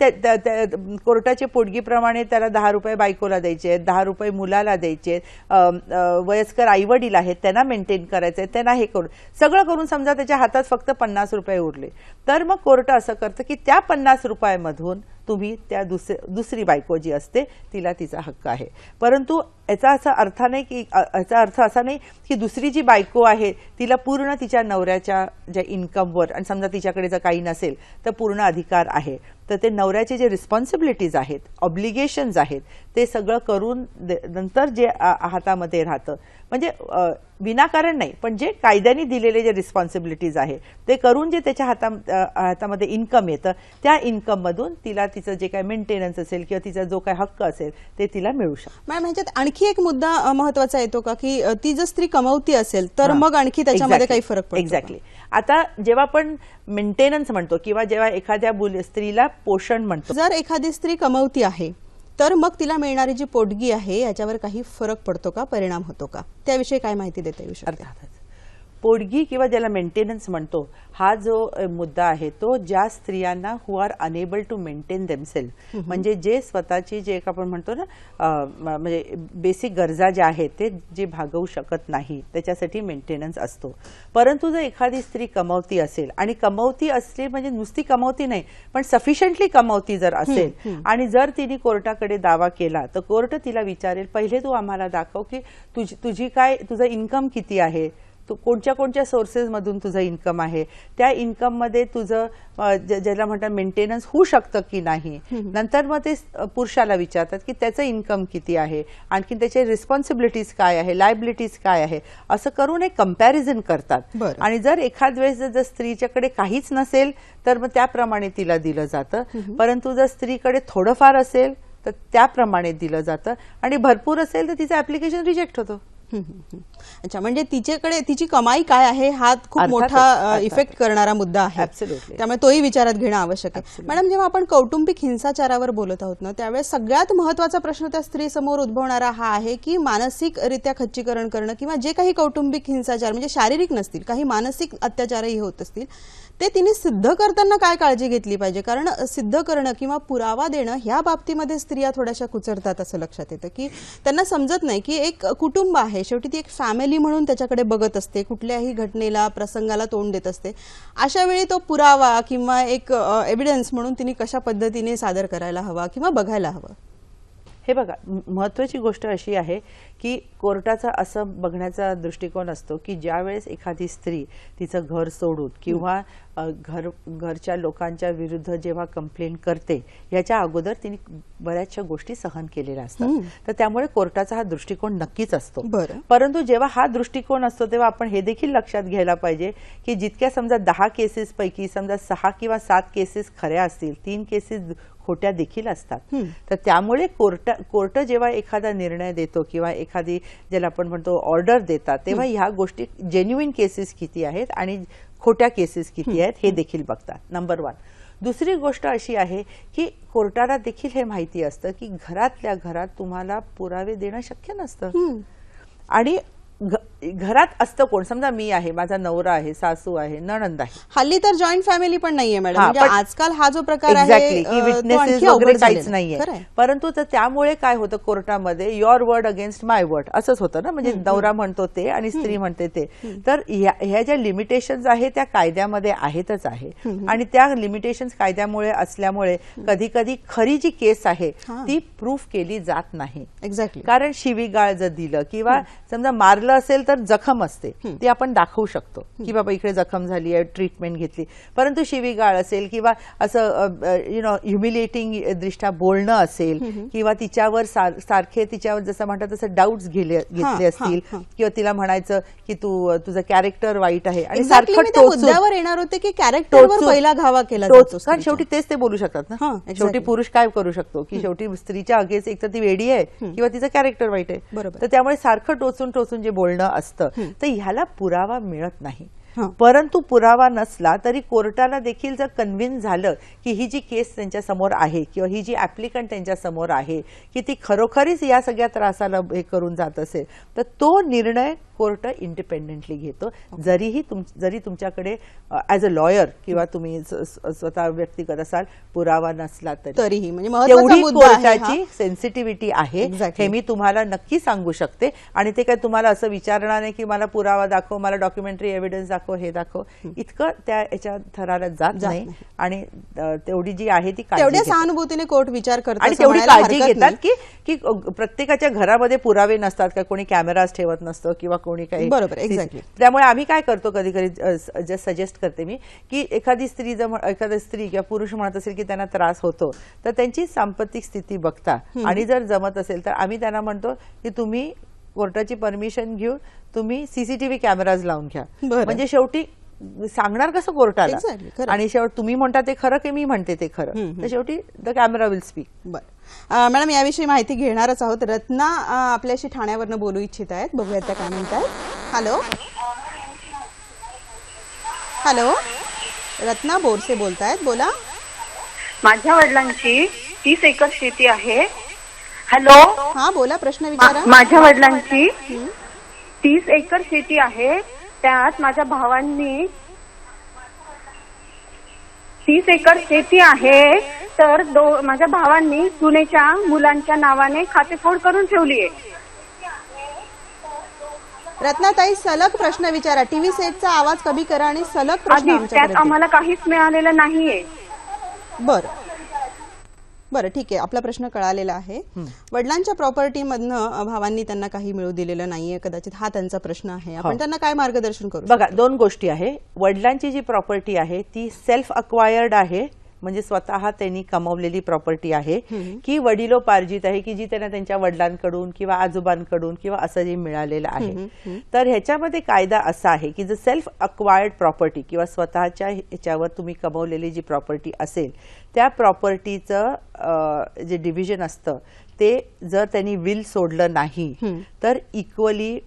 कोर्टाच्या पोटगीप्रमाणे त्याला 10 रुपये बायकोला द्यायचे आहेत, 10 रुपये मुलाला द्यायचे आहेत, वयस्कर आईवडील आहेत त्यांना मेंटेन करायचे आहेत, त्यांना हे करून सगळं करून समजा त्याच्या हातात फक्त 50 रुपये उरले, तर मग कोर्ट असं करतं की त्या 50 रुपयामधून तुम्ही त्या दुसरी बायको जी असते तिला तिचा हक्क आहे. परंतु याचा असा अर्थ नाही की याचा अर्थ असा नाही की दुसरी जी बायको आहे तिला पूर्ण तिच्या नवऱ्याच्या ज्या इन्कमवर आणि समजा तिच्याकडे जर काही नसेल तर पूर्ण अधिकार आहे. तर ते नवऱ्याचे जे रिस्पॉन्सिबिलिटीज आहेत, ऑब्लिगेशन्स आहेत, ते सगळं करून नंतर जे हातामध्ये राहतं, म्हणजे विनाकारण नाही पण जे कायद्याने दिलेले जे रिस्पॉन्सिबिलिटीज आहे ते करून जे त्याच्या हातामध्ये इन्कम येतं त्या इन्कम मधून तिला तिचं जे काही मेंटेनन्स असेल किंवा तिचा जो काही हक्क असेल ते तिला मिळू शकतो. मॅम, ह्याच्यात आणखी एक मुद्दा महत्वाचा येतो का की ती जर स्त्री कमवती असेल तर मग आणखी त्याच्यामध्ये काही फरक पडतो? एक्झॅक्टली. आता जेव्हा आपण मेंटेनन्स म्हणतो किंवा जेव्हा एखाद्या स्त्रीला पोषण म्हणतो, जर एखादी स्त्री कमवती आहे तर मग तिला मिळणारी जी पोटगी आहे याच्यावर काही फरक पडतो का, परिणाम होतो का, त्याविषयी काय माहिती देता येऊ शकते? अर्थातच पोटगी किंवा ज्याला मेंटेनन्स म्हणतो हा जो मुद्दा आहे तो ज्या स्त्रियांना who are unable to maintain themselves, म्हणजे जे स्वतःची जे आपण म्हणतो ना म्हणजे बेसिक गरजा ज्या आहेत ते जे भागवू शकत नाही त्याच्यासाठी मेंटेनन्स असतो. परंतु जर एखादी स्त्री कमवती असेल आणि कमवती असली म्हणजे नुसती कमवती नाही पण सफिशियंटली कमवती जर असेल आणि जर तिने कोर्टाकडे दावा केला तर कोर्ट तिला विचारेल पहिले तू आम्हाला दाखव की तुझं इन्कम किती आहे, तू कोणत्या सोर्सेस मधून तुझं इन्कम आहे, त्या इन्कम मध्ये तुझं ज्याला म्हणतात मेंटेनन्स होऊ शकतं की नाही. नंतर मग ते पुरुषाला विचारतात की त्याचं इन्कम किती आहे, आणखी त्याचे रिस्पॉन्सिबिलिटीज काय आहे, लायबिलिटीज काय आहे, असं करून एक कंपॅरिझन करतात. आणि जर एखाद वेळेस जर स्त्रीच्याकडे काहीच नसेल तर मग त्याप्रमाणे तिला दिलं जातं. परंतु जर स्त्रीकडे थोडंफार असेल तर त्याप्रमाणे दिलं जातं आणि भरपूर असेल तर तिचं ऍप्लिकेशन रिजेक्ट होतं. अच्छा, म्हणजे तिच्याकडे तिची कमाई काय आहे हा खूप मोठा इफेक्ट करणारा मुद्दा आहे. त्यामुळे तोही विचारात घेणं आवश्यक आहे. मॅडम, जेव्हा आपण कौटुंबिक हिंसाचारावर बोलत आहोत ना त्यावेळेस सगळ्यात महत्वाचा प्रश्न त्या स्त्री समोर उद्भवणारा हा आहे की मानसिकरित्या खच्चीकरण करणं किंवा जे काही कौटुंबिक हिंसाचार म्हणजे शारीरिक नसतील काही मानसिक अत्याचारही होत असतील ते तिने सिद्ध करताना काय काळजी घेतली पाहिजे. कारण सिद्ध करणं किंवा पुरावा देणं ह्या बाबतीमध्ये स्त्रिया थोड्याशा कुचरतात असं लक्षात येतं की त्यांना समजत नाही की एक कुटुंब आहे, शेवटी ती एक फॅमिली म्हणून त्याच्याकडे बघत असते, कुठल्याही घटनेला प्रसंगाला तोंड देत असते. अशा वेळी तो पुरावा किंवा एक एव्हिडन्स म्हणून तिने कशा पद्धतीने सादर करायला हवा किंवा बघायला हवं. हे बघा, महत्वाची गोष्ट अशी आहे की कोर्टाचा असं बघण्याचा दृष्टिकोन असतो की ज्या वेळेस एखादी स्त्री तिचं घर सोडून किंवा घरच्या लोकांच्या विरुद्ध जेव्हा कंप्लेंट करते याच्या अगोदर तिने बऱ्याचशा गोष्टी सहन केलेल्या असतात, तर त्यामुळे कोर्टाचा हा दृष्टिकोन नक्कीच असतो. परंतु जेव्हा हा दृष्टिकोन असतो तेव्हा आपण हे देखील लक्षात घ्यायला पाहिजे की जितक्या समजा 10 केसेस पैकी समजा 6 किंवा 7 केसेस खऱ्या असतील, 3 केसेस खोट्या देखील असतात. तर त्यामुळे कोर्ट जेव्हा एखादा निर्णय देतो किंवा एखादी ज्याला आपण म्हणतो ऑर्डर देतात तेव्हा ह्या गोष्टी जेन्युइन केसेस किती आहेत आणि खोट्या केसेस किती आहेत हे देखील बघतात. नंबर 1. दुसरी गोष्ट अशी आहे की कोर्टाला देखील हे माहिती असतं की घरातल्या घरात तुम्हाला पुरावे देणं शक्य नसतं. आणि घरात असतं कोण, समजा मी आहे, माझा नवरा आहे, सासू आहे, नणंद आहे. हल्ली तर जॉईंट फॅमिली पण नाहीये मॅडम, म्हणजे आजकाल हा जो प्रकार आहे विटनेसेस वगैरे काहीच नाहीये. परंतु त्यामुळे काय होतं कोर्टामध्ये your word against my word असंच होतं ना, म्हणजे नवरा म्हणतो ते आणि स्त्री म्हणते ते. तर ह्या ज्या लिमिटेशन्स आहे त्या कायद्यामध्ये आहेतच आहे आणि त्या लिमिटेशन्स कायद्यामुळे असल्यामुळे कधी कधी खरी जी केस आहे ती प्रूफ केली जात नाही. एक्झॅक्टली. कारण शिवीगाळ जर दिलं किंवा समजा मारलं असेल तर जखम असते ती आपण दाखवू शकतो की बाबा इकडे जखम झाली आहे, ट्रीटमेंट घेतली. परंतु शिवीगाळ असेल किंवा असं ह्युमिलेटिंग दृष्ट्या बोलणं असेल किंवा तिच्यावर सारखे तिच्यावर जसं म्हणतात तसं डाऊट्स घेतले असतील किंवा तिला म्हणायचं की तुझं कॅरेक्टर वाईट आहे आणि सारखं मुद्द्यावर येणार होते की कॅरेक्टरवर पहिला घावा केला जातो. कारण शेवटी तेच ते बोलू शकतात ना. शेवटी पुरुष काय करू शकतो की शेवटी स्त्रीच्या अगेन्स्ट एक तर ती वेडी आहे किंवा तिचं कॅरेक्टर वाईट आहे. तर त्यामुळे सारखं टोचून जे बोलणं असतं तर ह्याला पुरावा मिळत नाही. परंतु पुरावा नसला तरी कोर्टाला देखील जर कन्व्हिन्स झालं की ही जी केस त्यांच्या समोर आहे किंवा ही जी ऍप्लिकंट त्यांच्या समोर आहे की ती खरोखरीच या सगळ्या त्रासाला हे करून जात असेल तर तो निर्णय कोर्ट इंडिपेंडेंटली घेतो. जरी तुमच्याकडे ऍज अ लॉयर किंवा तुम्ही स्वतः व्यक्तिगत असाल पुरावा नसला तरीही म्हणजे तेवढी कोर्टाची सेन्सिटिव्हिटी आहे हे मी तुम्हाला नक्की सांगू शकते. आणि ते काय तुम्हाला असं विचारणार नाही की मला पुरावा दाखव, मला डॉक्युमेंटरी एव्हिडन्स दाखव, दाखव हे दाखव इतकं त्या याच्या थराला जात नाही आणि तेवढी जी आहे ती काळजी तेवढ्या घेतात. सहानुभूतीने कोर्ट विचार करतो आणि असं तेवढी म्हणायला काळजी हरकत घेतात नाही. की प्रत्येकाच्या घरामध्ये पुरावे नसतात का, कोणी कॅमेराज ठेवत नसतं किंवा कोणी काही. बरोबर, exactly. त्यामुळे आम्ही काय करतो कधी कधी सजेस्ट करते मी की एखादी स्त्री किंवा पुरुष म्हणत असेल की त्यांना त्रास होतो तर त्यांची सांपत्तिक स्थिती बघता आणि जर जमत असेल तर आम्ही त्यांना म्हणतो की तुम्ही कोर्टाची परमिशन घेऊन तुम्ही सीसीटीव्ही कॅमेराज लावून घ्या. बरं. म्हणजे शेवटी सांगणार कसं कोर्टाला Exactly, खरं. आणि शेवट तुम्ही म्हणता ते खरं की मी म्हणते ते खरं, तर शेवटी द कॅमेरा विल स्पीक. बरं मॅडम याविषयी माहिती घेणारच आहोत. रत्ना आपल्याशी ठाण्यावरनं बोलू इच्छित आहेत. बघूयात त्या काय म्हणतात. हॅलो हॅलो रत्ना बोरसे बोलतायत, बोला. माझ्या वडिलांची 30 एकर शेती आहे. हॅलो. हा बोला, प्रश्न विचारा. माझ्या वडिलांची 30 एकर शेती आहे. त्यात माझ्या भावांनी 30 एकर शेती आहे तर माझ्या भावांनी सुनेच्या मुलांच्या नावाने खातेफोड करून ठेवली आहे. रत्नाताई सलग प्रश्न विचारा. टीव्ही सेटचा आवाज कमी करा आणि सलग प्रश्न आधी त्यात आमच्याकडे. आम्हाला काहीच मिळालेलं नाहीये. बरं ठीक आहे, आपला प्रश्न कळालेला आहे. वडिलांच्या प्रॉपर्टीमधनं भावांनी त्यांना काही मिळू दिलेलं नाहीये, कदाचित हा त्यांचा प्रश्न आहे. आपण त्यांना काय मार्गदर्शन करू? बघा, दोन गोष्टी आहे. वडिलांची जी प्रॉपर्टी आहे ती सेल्फ अक्वायर्ड आहे, म्हणजे स्वतः त्यांनी कमावलेली प्रॉपर्टी आहे की वडिलोपार्जित आहे की जी त्यांना त्यांच्या वडिलांकडून किंवा आजोबांकडून किंवा असं जे मिळालेलं आहे. तर ह्याच्यामध्ये कायदा असा आहे की जर सेल्फ अक्वायर्ड प्रॉपर्टी किंवा स्वतःच्या ह्याच्यावर तुम्ही कमवलेली जी प्रॉपर्टी असेल त्या प्रॉपर्टीचं जे डिव्हिजन असतं ते जर त्यांनी विल सोडलं नाही तर इक्वली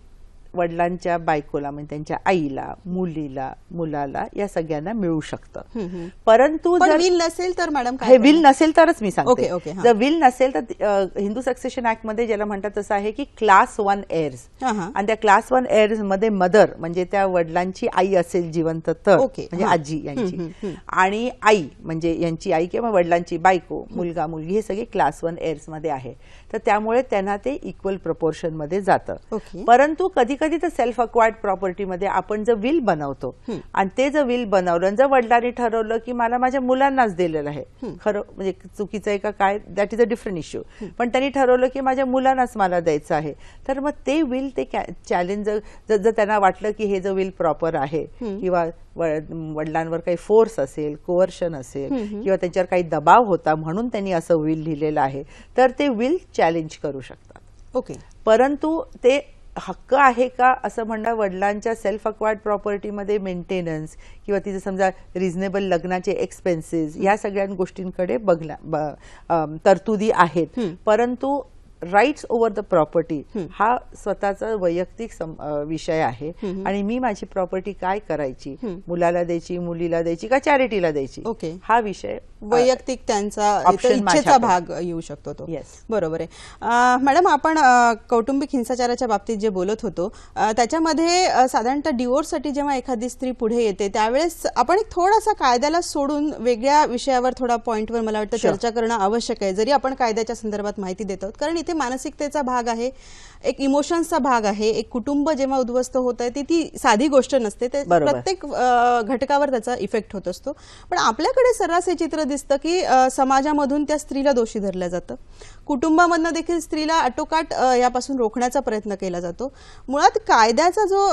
वडिलांच्या बायकोला म्हणजे त्यांच्या आईला, मुलीला, मुलाला या सगळ्यांना मिळू शकतं. परंतु जर विल नसेल तर मॅडम हे विल नसेल तरच मी सांगते. ओके, हा. जर विल नसेल तर हिंदू सक्सेशन ऍक्ट मध्ये ज्याला म्हणतात तसं आहे की क्लास 1 एअर्स, आणि त्या क्लास 1 एअर्स मध्ये मदर म्हणजे त्या वडिलांची आई असेल जिवंत तर म्हणजे आजी यांची, आणि आई म्हणजे यांची आई किंवा वडिलांची बायको, मुलगा मुलगी हे सगळे क्लास 1 एअर्स मध्ये आहे. तर त्यामुळे त्यांना ते इक्वल प्रपोर्शन मध्ये जातं. परंतु कधी कधी तर सेल्फ अक्वायर्ड प्रॉपर्टीमध्ये आपण जर विल बनवतो आणि ते जर विल बनवलं जर वडिलांनी ठरवलं की मला माझ्या मुलांनाच दिलेलं आहे, खरं म्हणजे चुकीचं आहे का काय that is a different issue, पण त्यांनी ठरवलं की माझ्या मुलांनाच मला द्यायचं आहे, तर मग ते विल ते चॅलेंज जर त्यांना वाटलं की हे जर विल प्रॉपर आहे किंवा वडिलांवर काही फोर्स असेल, कोवर्शन असेल किंवा त्यांच्यावर काही दबाव होता म्हणून त्यांनी असं विल लिहिलेलं आहे तर ते विल चॅलेंज करू शकतात. परंतु ते हक्क आहे का असं म्हणणं वडिलांच्या सेल्फ अक्वायर्ड प्रॉपर्टीमध्ये मेंटेनन्स किंवा तिथे समजा रिझनेबल लग्नाचे एक्सपेन्सेस या सगळ्या गोष्टींकडे तरतुदी आहेत. परंतु राईट्स ओव्हर द प्रॉपर्टी हा स्वतःचा वैयक्तिक विषय आहे आणि मी माझी प्रॉपर्टी काय करायची, मुलाला द्यायची, मुलीला द्यायची का चॅरिटीला द्यायची, हा विषय वैयक्तिक त्यांचा इच्छेचा भाग येऊ शकतो तो. बरोबर आहे. मॅडम आपण कौटुंबिक हिंसाचाराच्या बाबतीत जे बोलत होतो त्याच्यामध्ये साधारणतः डिवोर्ससाठी जेव्हा एखादी स्त्री पुढे येते त्यावेळेस आपण एक थोडासा कायद्याला सोडून वेगळ्या विषयावर थोडा पॉइंटवर मला वाटतं चर्चा करणं आवश्यक आहे. जरी आपण कायद्याच्या संदर्भात माहिती देत आहोत कारण इथे मानसिकतेचा भाग आहे, एक इमोशन्सचा भाग आहे, एक कुटुंब जेव्हा उद्ध्वस्त होत आहे ती साधी गोष्ट नसते, ते प्रत्येक घटकावर त्याचा इफेक्ट होत असतो. पण आपल्याकडे सर्रास हे चित्र दिसतं की समाजामधून त्या स्त्रीला दोषी धरलं जातं, कुटुंबामधनं देखील स्त्रीला आटोकाट यापासून रोखण्याचा प्रयत्न केला जातो. मुळात कायद्याचा जो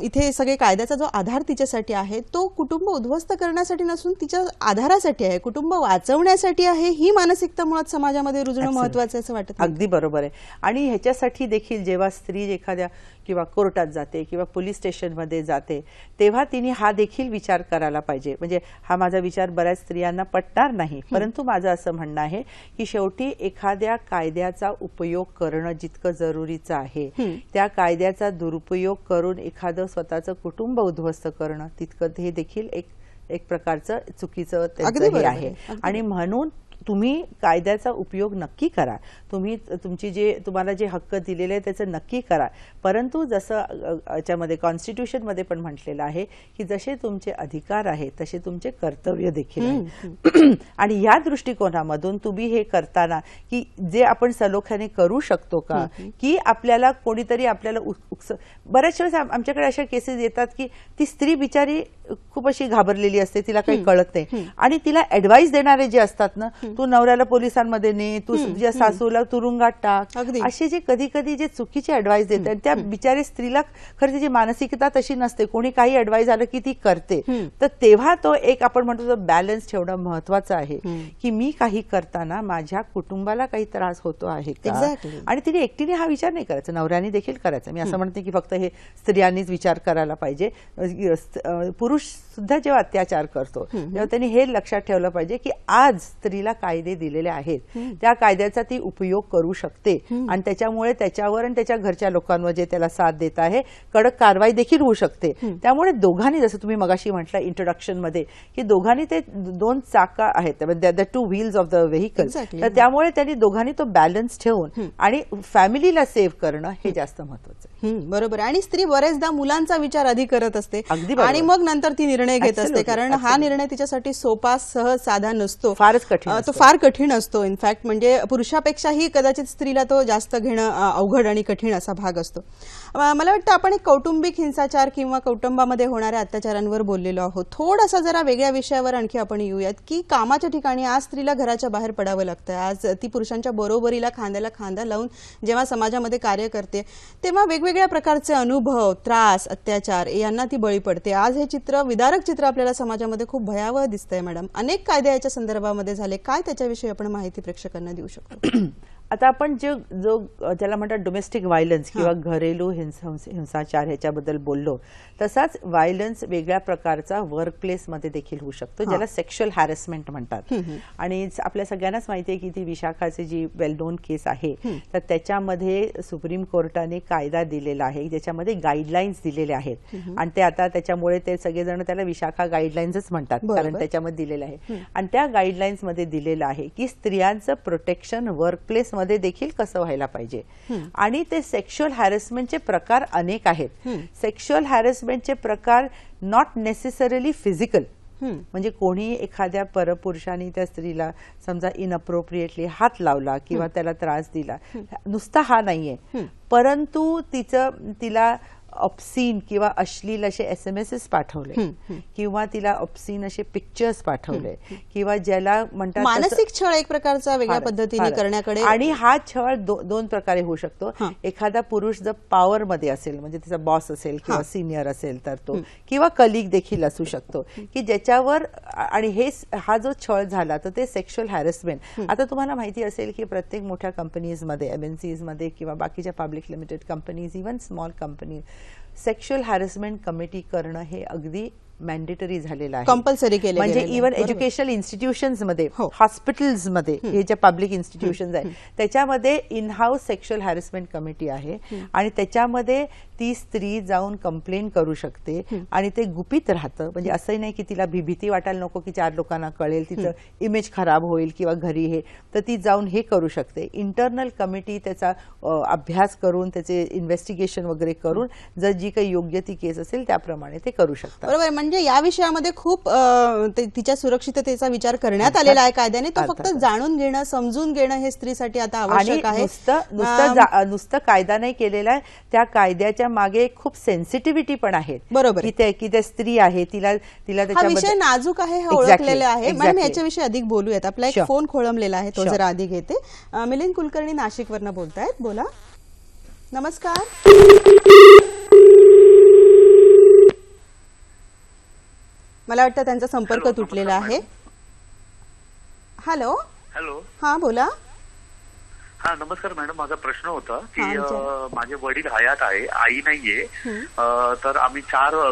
इथे सगळे कायद्याचा जो आधार तिच्यासाठी आहे तो कुटुंब उद्ध्वस्त करण्यासाठी नसून तिच्या आधारासाठी आहे, कुटुंब वाचवण्यासाठी आहे. ही मानसिकता मुळात समाजामध्ये रुजणं महत्वाचं आहे असं वाटतं. अगदी बरोबर आहे. आणि ह्याच्यासाठी देखील जेव्हा स्त्री एखाद्या किंवा कोर्टात जाते किंवा पोलीस स्टेशनमध्ये जाते तेव्हा तिने हा देखील विचार करायला पाहिजे. म्हणजे हा माझा विचार बऱ्याच स्त्रियांना पटणार नाही, परंतु माझं असं म्हणणं आहे की शेवटी एखाद्या कायद्याचा उपयोग करणं जितकं जरुरीचं आहे त्या कायद्याचा दुरुपयोग करून एखादं स्वतःचं कुटुंब उद्ध्वस्त करणं तितकं हे देखील एक प्रकारचं चुकीचं हे आहे. आणि म्हणून तुम्ही कायद्याचा उपयोग नक्की करा, तुम्ही तुम्हाला जे हक्क दिलेले आहे त्याचं नक्की करा, परंतु जसं याच्यामध्ये कॉन्स्टिट्यूशनमध्ये पण म्हटलेलं आहे की जसे तुमचे अधिकार आहेत तसे तुमचे कर्तव्य देखील आहेत. आणि या दृष्टिकोनामधून तुम्ही हे करताना की जे आपण सलोख्याने करू शकतो का, की आपल्याला कोणीतरी आपल्याला बऱ्याच वेळेस आमच्याकडे अशा केसेस येतात की ती स्त्री बिचारी खूप अशी घाबरलेली असते, तिला काही कळत नाही, आणि तिला ऍडवाइस देणारे जे असतात ना, तू नवऱ्याला पोलिसांमध्ये ने, तू तुझ्या सासूला तुरुंगात टाक, असे जे कधी कधी जे चुकीचे ऍडवाइस देतात त्या बिचारी स्त्रीला खरं तिची मानसिकता तशी नसते, कोणी काही ऍडवाइस आलं की ती करते. तर तेव्हा तो एक आपण म्हणतो बॅलन्स ठेवणं महत्वाचं आहे की मी काही करताना माझ्या कुटुंबाला काही त्रास होतो आहे का, आणि तिने एकटीने हा विचार नाही करायचा, नवऱ्याने देखील करायचा. मी असं म्हणते की फक्त हे स्त्रियांनीच विचार करायला पाहिजे, पुरुष सुद्धा जेव्हा अत्याचार करतो तेव्हा त्यांनी हे लक्षात ठेवलं पाहिजे की आज स्त्रीला कायदे दिलेले आहेत, त्या कायद्याचा ती उपयोग करू शकते, आणि त्याच्यामुळे त्याच्यावर आणि त्याच्या घरच्या लोकांवर जे त्याला साथ देत आहे कडक कारवाई देखील होऊ शकते. त्यामुळे दोघांनी, जसं तुम्ही मगाशी म्हटलं इंट्रोडक्शन मध्ये की दोघांनी ते दोन चाका आहेत, the two wheels of the vehicle, तर त्यामुळे त्यांनी दोघांनी तो बॅलन्स ठेवून आणि फॅमिलीला सेव्ह करणं हे जास्त महत्वाचं आहे. बरोबर. आणि स्त्री बरेचदा मुलांचा विचार आधी करत असते आणि मग नंतर ती निर्णय घेत असते, कारण हा निर्णय तिच्यासाठी सोपा सहज साधा नसतो, फारच कठीण, तो फार कठीण असतो. इनफॅक्ट म्हणजे पुरुषापेक्षाही कदाचित स्त्रीला तो जास्त घेणं अवघड आणि कठीण असा भाग असतो. मला वाटतं आपण एक कौटुंबिक हिंसाचार किंवा कुटुंबामध्ये होणाऱ्या अत्याचारांवर बोललेलो आहोत. थोडासा जरा वेगळ्या विषयावर आणखी आपण येऊयात की कामाच्या ठिकाणी आज स्त्रीला घराच्या बाहेर पडावं लागतं. आज ती पुरुषांच्या बरोबरीला खांद्याला खांदा लावून जेव्हा समाजामध्ये कार्य करते तेव्हा वेगवेगळ्या प्रकारचे अनुभव, त्रास, अत्याचार यांना ती बळी पडते. आज हे चित्र, विदारक चित्र आपल्याला समाजामध्ये खूप भयावह दिसतंय. मॅडम, अनेक कायदे याच्या संदर्भामध्ये झाले, काय त्याच्याविषयी आपण माहिती प्रेक्षकांना देऊ शकतो? आता आपण जो ज्याला म्हणतात डोमेस्टिक व्हायलन्स किंवा घरेलू हिंसाचार ह्याच्याबद्दल बोललो, तसाच व्हायलन्स वेगळ्या प्रकारचा वर्क प्लेसमध्ये देखील होऊ शकतो, ज्याला सेक्शुअल हॅरेसमेंट म्हणतात. आणि आपल्या सगळ्यांनाच माहिती आहे की ती विशाखाची जी वेल नोन केस आहे, तर त्याच्यामध्ये सुप्रीम कोर्टाने कायदा दिलेला आहे, ज्याच्यामध्ये गाईडलाईन्स दिलेले आहेत, आणि ते आता त्याच्यामुळे ते सगळेजण त्याला विशाखा गाईडलाईन्सच म्हणतात, कारण त्याच्यामध्ये दिलेलं आहे. आणि त्या गाईडलाईन्स मध्ये दिलेलं आहे की स्त्रियांचं प्रोटेक्शन वर्क प्लेस मध्ये देखील कसं व्हायला पाहिजे. आणि ते सेक्शुअल हॅरेसमेंटचे प्रकार अनेक आहेत. सेक्शुअल हॅरेसमेंटचे प्रकार नॉट नेसेसरीली फिजिकल, म्हणजे कोणी एखाद्या परपुरुषाने त्या स्त्रीला समजा इनअप्रोप्रिएटली हात लावला किंवा त्याला त्रास दिला, नुसता हा नाहीये, परंतु तिला ऑब्सीन किंवा अश्लील असे SMS पाठवले, किंवा तिला ऑब्सीन असे पिक्चर्स पाठवले, किंवा ज्याला म्हणतात मानसिक छळ एक प्रकारचा वेगळ्या पद्धतीने करण्याकडे. आणि हा छळ दोन प्रकारे होऊ शकतो. एखादा पुरुष जर पॉवर मध्ये असेल, म्हणजे त्याचा बॉस असेल किंवा सिनियर असेल तर तो, किंवा कलिग देखील असू शकतो की ज्याच्यावर, आणि हा जो छळ झाला तर ते सेक्शुअल हॅरेसमेंट. आता तुम्हाला माहिती असेल की प्रत्येक मोठ्या कंपनीजमध्ये, MNCs मध्ये किंवा बाकीच्या public limited companies, even small company, sexual harassment committee करणं हे अगदी मॅन्डेटरी झालेलं आहे, कंपल्सरी केलं. म्हणजे इव्हन एज्युकेशनल इन्स्टिट्यूशन्स मध्ये, हॉस्पिटल्स मध्ये, हे जे पब्लिक इन्स्टिट्यूशन्स आहेत त्याच्यामध्ये in house sexual harassment committee आहे, आणि त्याच्यामध्ये ती स्त्री जाऊन कंप्लेन करू शकते, आणि ते गुपित राहतं. म्हणजे असंही नाही की तिला भीती वाटायला नको की 4 लोकांना कळेल, तिचं इमेज खराब होईल किंवा घरी हे, तर ती जाऊन हे करू शकते. इंटरनल कमिटी त्याचा अभ्यास करून, त्याचे इन्व्हेस्टिगेशन वगैरे करून, जर जी काही योग्य ती केस असेल त्याप्रमाणे ते करू शकतात. बरोबर. म्हणजे या विषयामध्ये खूप तिच्या सुरक्षिततेचा विचार करण्यात आलेला आहे कायद्याने. तो फक्त जाणून घेणं, समजून घेणं हे स्त्रीसाठी आता आवश्यक आहे. नुसतं कायदा नाही केलेला आहे, त्या कायद्याच्या मागे खूप सेन्सिटिव्हिटी पण आहेत. बरोबर. की त्या स्त्री आहे, तिला हा विषय नाजूक आहे, हे ओळखलेलं आहे. मॅडम, याच्याविषयी अधिक बोलूयात. आपला एक फोन खोळंबलेला आहे, तो जरा आधी घेते. मिलिंद कुलकर्णी नाशिकवरनं बोलतायत, बोला. नमस्कार. मला वाटतं त्यांचा संपर्क तुटलेला आहे. हॅलो. हा, बोला. हा, नमस्कार मॅडम. माझा प्रश्न होता की माझे वडील हयात आहे, आई नाहीये, तर आम्ही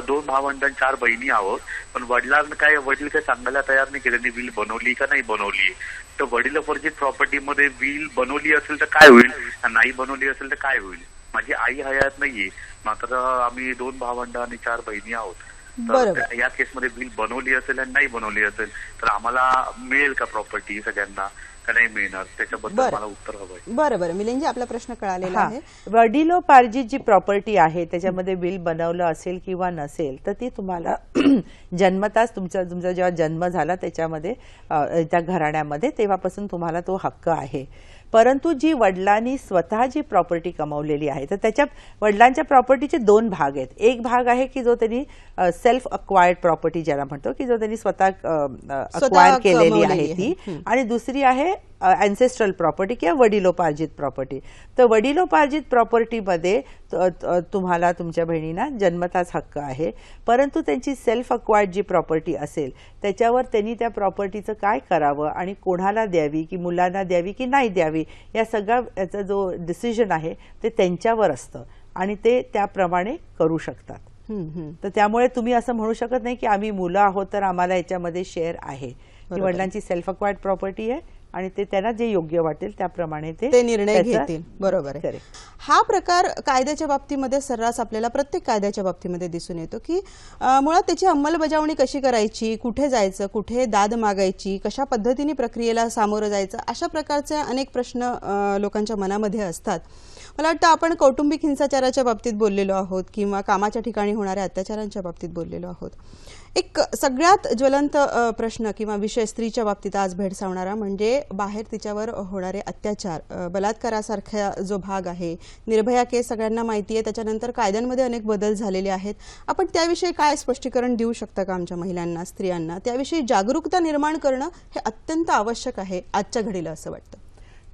2 भावंड 4 बहिणी आहोत. पण वडील काय सांगायला तयार नाही की त्यांनी विल बनवली का नाही बनवली. तर वडिलोपर्जित प्रॉपर्टीमध्ये विल बनवली असेल तर काय होईल, नाही बनवली असेल तर काय होईल. माझी आई हयात नाहीये, मात्र आम्ही 2 भावंड आणि 4 बहिणी आहोत. बरोबर. तर या केसमध्ये बिल बनवली असेल आणि नाही बनवली असेल तर आम्हाला मिळेल का प्रॉपर्टी सगळ्यांना का नाही मिळणार, त्याच्याबद्दल बरं. मला उत्तर हवंय. बरं बरं मिलिंदजी, आपला प्रश्न कळालेला आहे. वडिलोपार्जित जी प्रॉपर्टी आहे त्याच्यामध्ये बिल बनवलं असेल किंवा नसेल तर ती तुम्हाला जन्मताच तुमचा जेव्हा जन्म झाला त्याच्यामध्ये त्या घराण्यामध्ये तेव्हापासून तुम्हाला तो हक्क आहे. परंतु जी वडिलांनी स्वतः जी प्रॉपर्टी कमावलेली आहे तर त्याच्या वडिलांच्या प्रॉपर्टीचे दोन भाग आहेत. एक भाग आहे की जो त्यांनी सेल्फ अक्वायर्ड प्रॉपर्टी ज्याला म्हणतो की जो त्यांनी स्वतः अक्वायर केलेली कमावलेली आहे ती, आणि दुसरी आहे अँसेस्ट्रल प्रॉपर्टी किंवा वडिलोपार्जित प्रॉपर्टी. तर वडिलोपार्जित प्रॉपर्टीमध्ये तुम्हाला तुमच्या बहिणींना जन्मताच हक्क आहे, परंतु त्यांची सेल्फ अक्वायर्ड जी प्रॉपर्टी असेल त्याच्यावर त्यांनी त्या प्रॉपर्टीचं काय करावं आणि कोणाला द्यावी की मुलांना द्यावी की नाही द्यावी या सगळा याचा जो डिसिजन आहे ते त्यांच्यावर असतं आणि ते त्याप्रमाणे करू शकतात. तर त्यामुळे तुम्ही असं म्हणू शकत नाही की आम्ही मुलं आहोत तर आम्हाला याच्यामध्ये शेअर आहे. ही वडिलांची सेल्फ अक्वायर्ड प्रॉपर्टी आहे आणि ते त्यांना जे योग्य वाटेल त्याप्रमाणे ते निर्णय घेतील. बरोबर आहे. हा प्रकार कायद्याच्या बाबतीमध्ये सर्रास आपल्याला प्रत्येक कायद्याच्या बाबतीमध्ये दिसून येतो की मुळात त्याची अंमलबजावणी कशी करायची, कुठे जायचं, कुठे दाद मागायची, कशा पद्धतीने प्रक्रियेला सामोरं जायचं, अशा प्रकारचे अनेक प्रश्न लोकांच्या मनामध्ये असतात. मला वाटतं आपण कौटुंबिक हिंसाचाराच्या बाबतीत बोललेलो आहोत किंवा कामाच्या ठिकाणी होणाऱ्या अत्याचारांच्या बाबतीत बोललेलो आहोत. एक सगळ्यात ज्वलंत प्रश्न किंवा विषय स्त्रीच्या बाबतीत आज भेडसावणारा म्हणजे बाहेर तिच्यावर होणारे अत्याचार, बलात्कारासारखा जो भाग आहे. निर्भया केस सगळ्यांना माहिती आहे, त्याच्यानंतर कायद्यांमध्ये अनेक बदल झालेले आहेत. आपण त्याविषयी काय स्पष्टीकरण देऊ शकता का आमच्या महिलांना, स्त्रियांना? त्याविषयी जागरूकता निर्माण करणं हे अत्यंत आवश्यक आहे आजच्या घडीला असं वाटतं.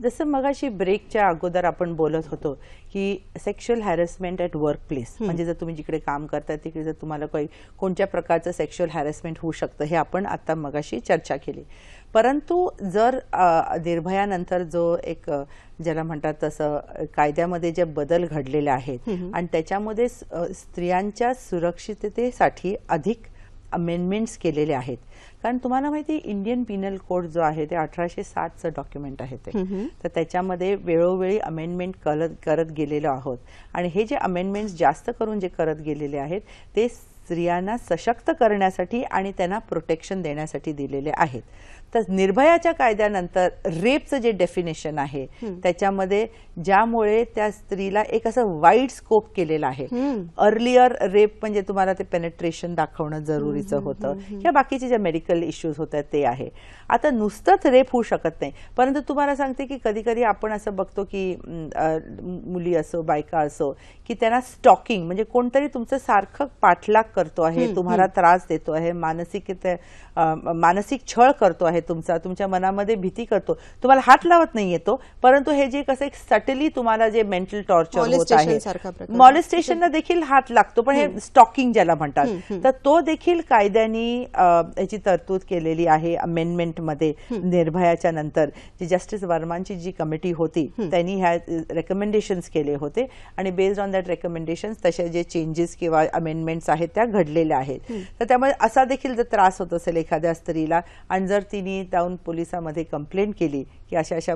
जसं मगाशी ब्रेकच्या अगोदर आपण बोलत होतो की sexual harassment at work place, म्हणजे जर तुम्ही जिकडे काम करता तिकडे जर तुम्हाला काही कोणत्या प्रकारचं सेक्शुअल हॅरेसमेंट होऊ शकतं हे आपण आता मगाशी चर्चा केली. परंतु जर निर्भयानंतर जो एक ज्याला म्हणतात तसं कायद्यामध्ये जे बदल घडलेले आहेत आणि त्याच्यामध्ये स्त्रियांच्या सुरक्षिततेसाठी अधिक अमेंडमेंट्स केलेले आहेत. कारण तुम्हाला माहिती इंडियन पिनल कोड जो आहे ते 1860चं डॉक्युमेंट आहे ते, तर त्याच्यामध्ये वेळोवेळी अमेंडमेंट करत गेलेलो आहोत आणि हे जे अमेंडमेंट्स जास्त करून जे करत गेलेले आहेत ते स्त्रियांना सशक्त करण्यासाठी आणि त्यांना प्रोटेक्शन देण्यासाठी दिलेले आहेत. तर निर्भयाच्या कायद्यानंतर रेपचं जे डेफिनेशन आहे त्याच्यामध्ये ज्यामुळे त्या स्त्रीला एक असं वाईड स्कोप केलेला आहे. अर्लियर रेप म्हणजे तुम्हाला ते पेनेट्रेशन दाखवणं जरुरीचं होतं किंवा बाकीचे जे मेडिकल इश्यूज होतात ते आहे. आता नुसतंच रेप होऊ शकत नाही, परंतु तुम्हाला सांगते की कधी कधी आपण असं बघतो की मुली असो बायका असो की त्यांना स्टॉकिंग म्हणजे कोणतरी तुमचं सारखं पाठलाग करतो आहे, तुम्हाला त्रास देतो आहे, मानसिक छळ करतो आहे तुमचा, तुमच्या मनामध्ये भीती करतो, तुम्हाला हात लावत नाही येतो, परंतु हे जे कसं एक सटली तुम्हाला जे मेंटल टॉर्चर होत आहे, मॉलेस्टेशनला देखील हात लागतो, पण हे स्टॉकिंग ज्याला म्हणतात, तर तो देखील कायद्याने याची तरतूद केलेली आहे अमेंडमेंटमध्ये. निर्भयाच्या नंतर जी जस्टिस वर्मांची जी कमिटी होती त्यांनी ह्या रेकमेंडेशन्स केले होते आणि बेस्ड ऑन दॅट रेकमेंडेशन्स तसे जे चेंजेस किंवा अमेंडमेंट्स आहेत त्या घडलेल्या आहेत. तर त्यामुळे असा देखील जर त्रास होत असेल एखाद्या स्त्रीला आणि जर तिने जाऊन पोलिसांमध्ये कंप्लेंट केली की अशा अशा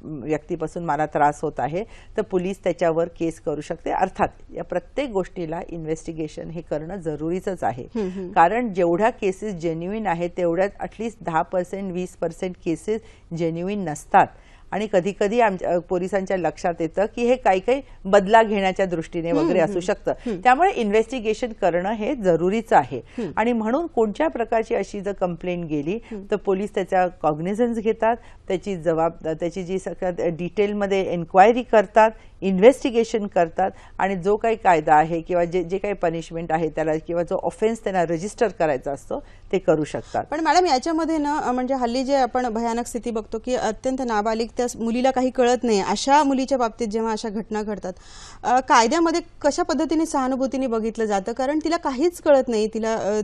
व्यक्तीपासून मला त्रास होत आहे तर पोलीस त्याच्यावर केस करू शकते. अर्थात या प्रत्येक गोष्टीला इन्व्हेस्टिगेशन हे करणं जरुरीचंच आहे, कारण जेवढ्या केसेस जेन्युइन आहेत तेवढ्यात ॲटलिस्ट 10% 20% केसेस जेन्युइन नसतात आणि कधी कधी पोलिसांच्या लक्षात येतं की हे काही काही बदला घेण्याच्या दृष्टीने वगैरे असू शकतं. त्यामुळे इन्व्हेस्टिगेशन करणं हे जरुरीचं आहे आणि म्हणून कोणत्या प्रकारची अशी जर कंप्लेंट गेली तर पोलीस त्याचा कॉग्निझन्स घेतात, त्याची जी सगळ्यात डिटेलमध्ये एन्क्वायरी करतात, इन्व्हेस्टिगेशन करतात आणि जो काही कायदा आहे किंवा जे काही पनिशमेंट आहे त्याला किंवा जो ऑफेन्स त्यांना रजिस्टर करायचा असतो ते करू शकतात. पण मॅडम याच्यामध्ये ना म्हणजे हल्ली जे आपण भयानक स्थिती बघतो की अत्यंत नाबालिग त्या मुलीला काही कळत नाही, अशा मुलीच्या बाबतीत जेव्हा अशा घटना घडतात कायद्यामध्ये कशा पद्धतीने सहानुभूतीने बघितलं जातं, कारण तिला काहीच कळत नाही,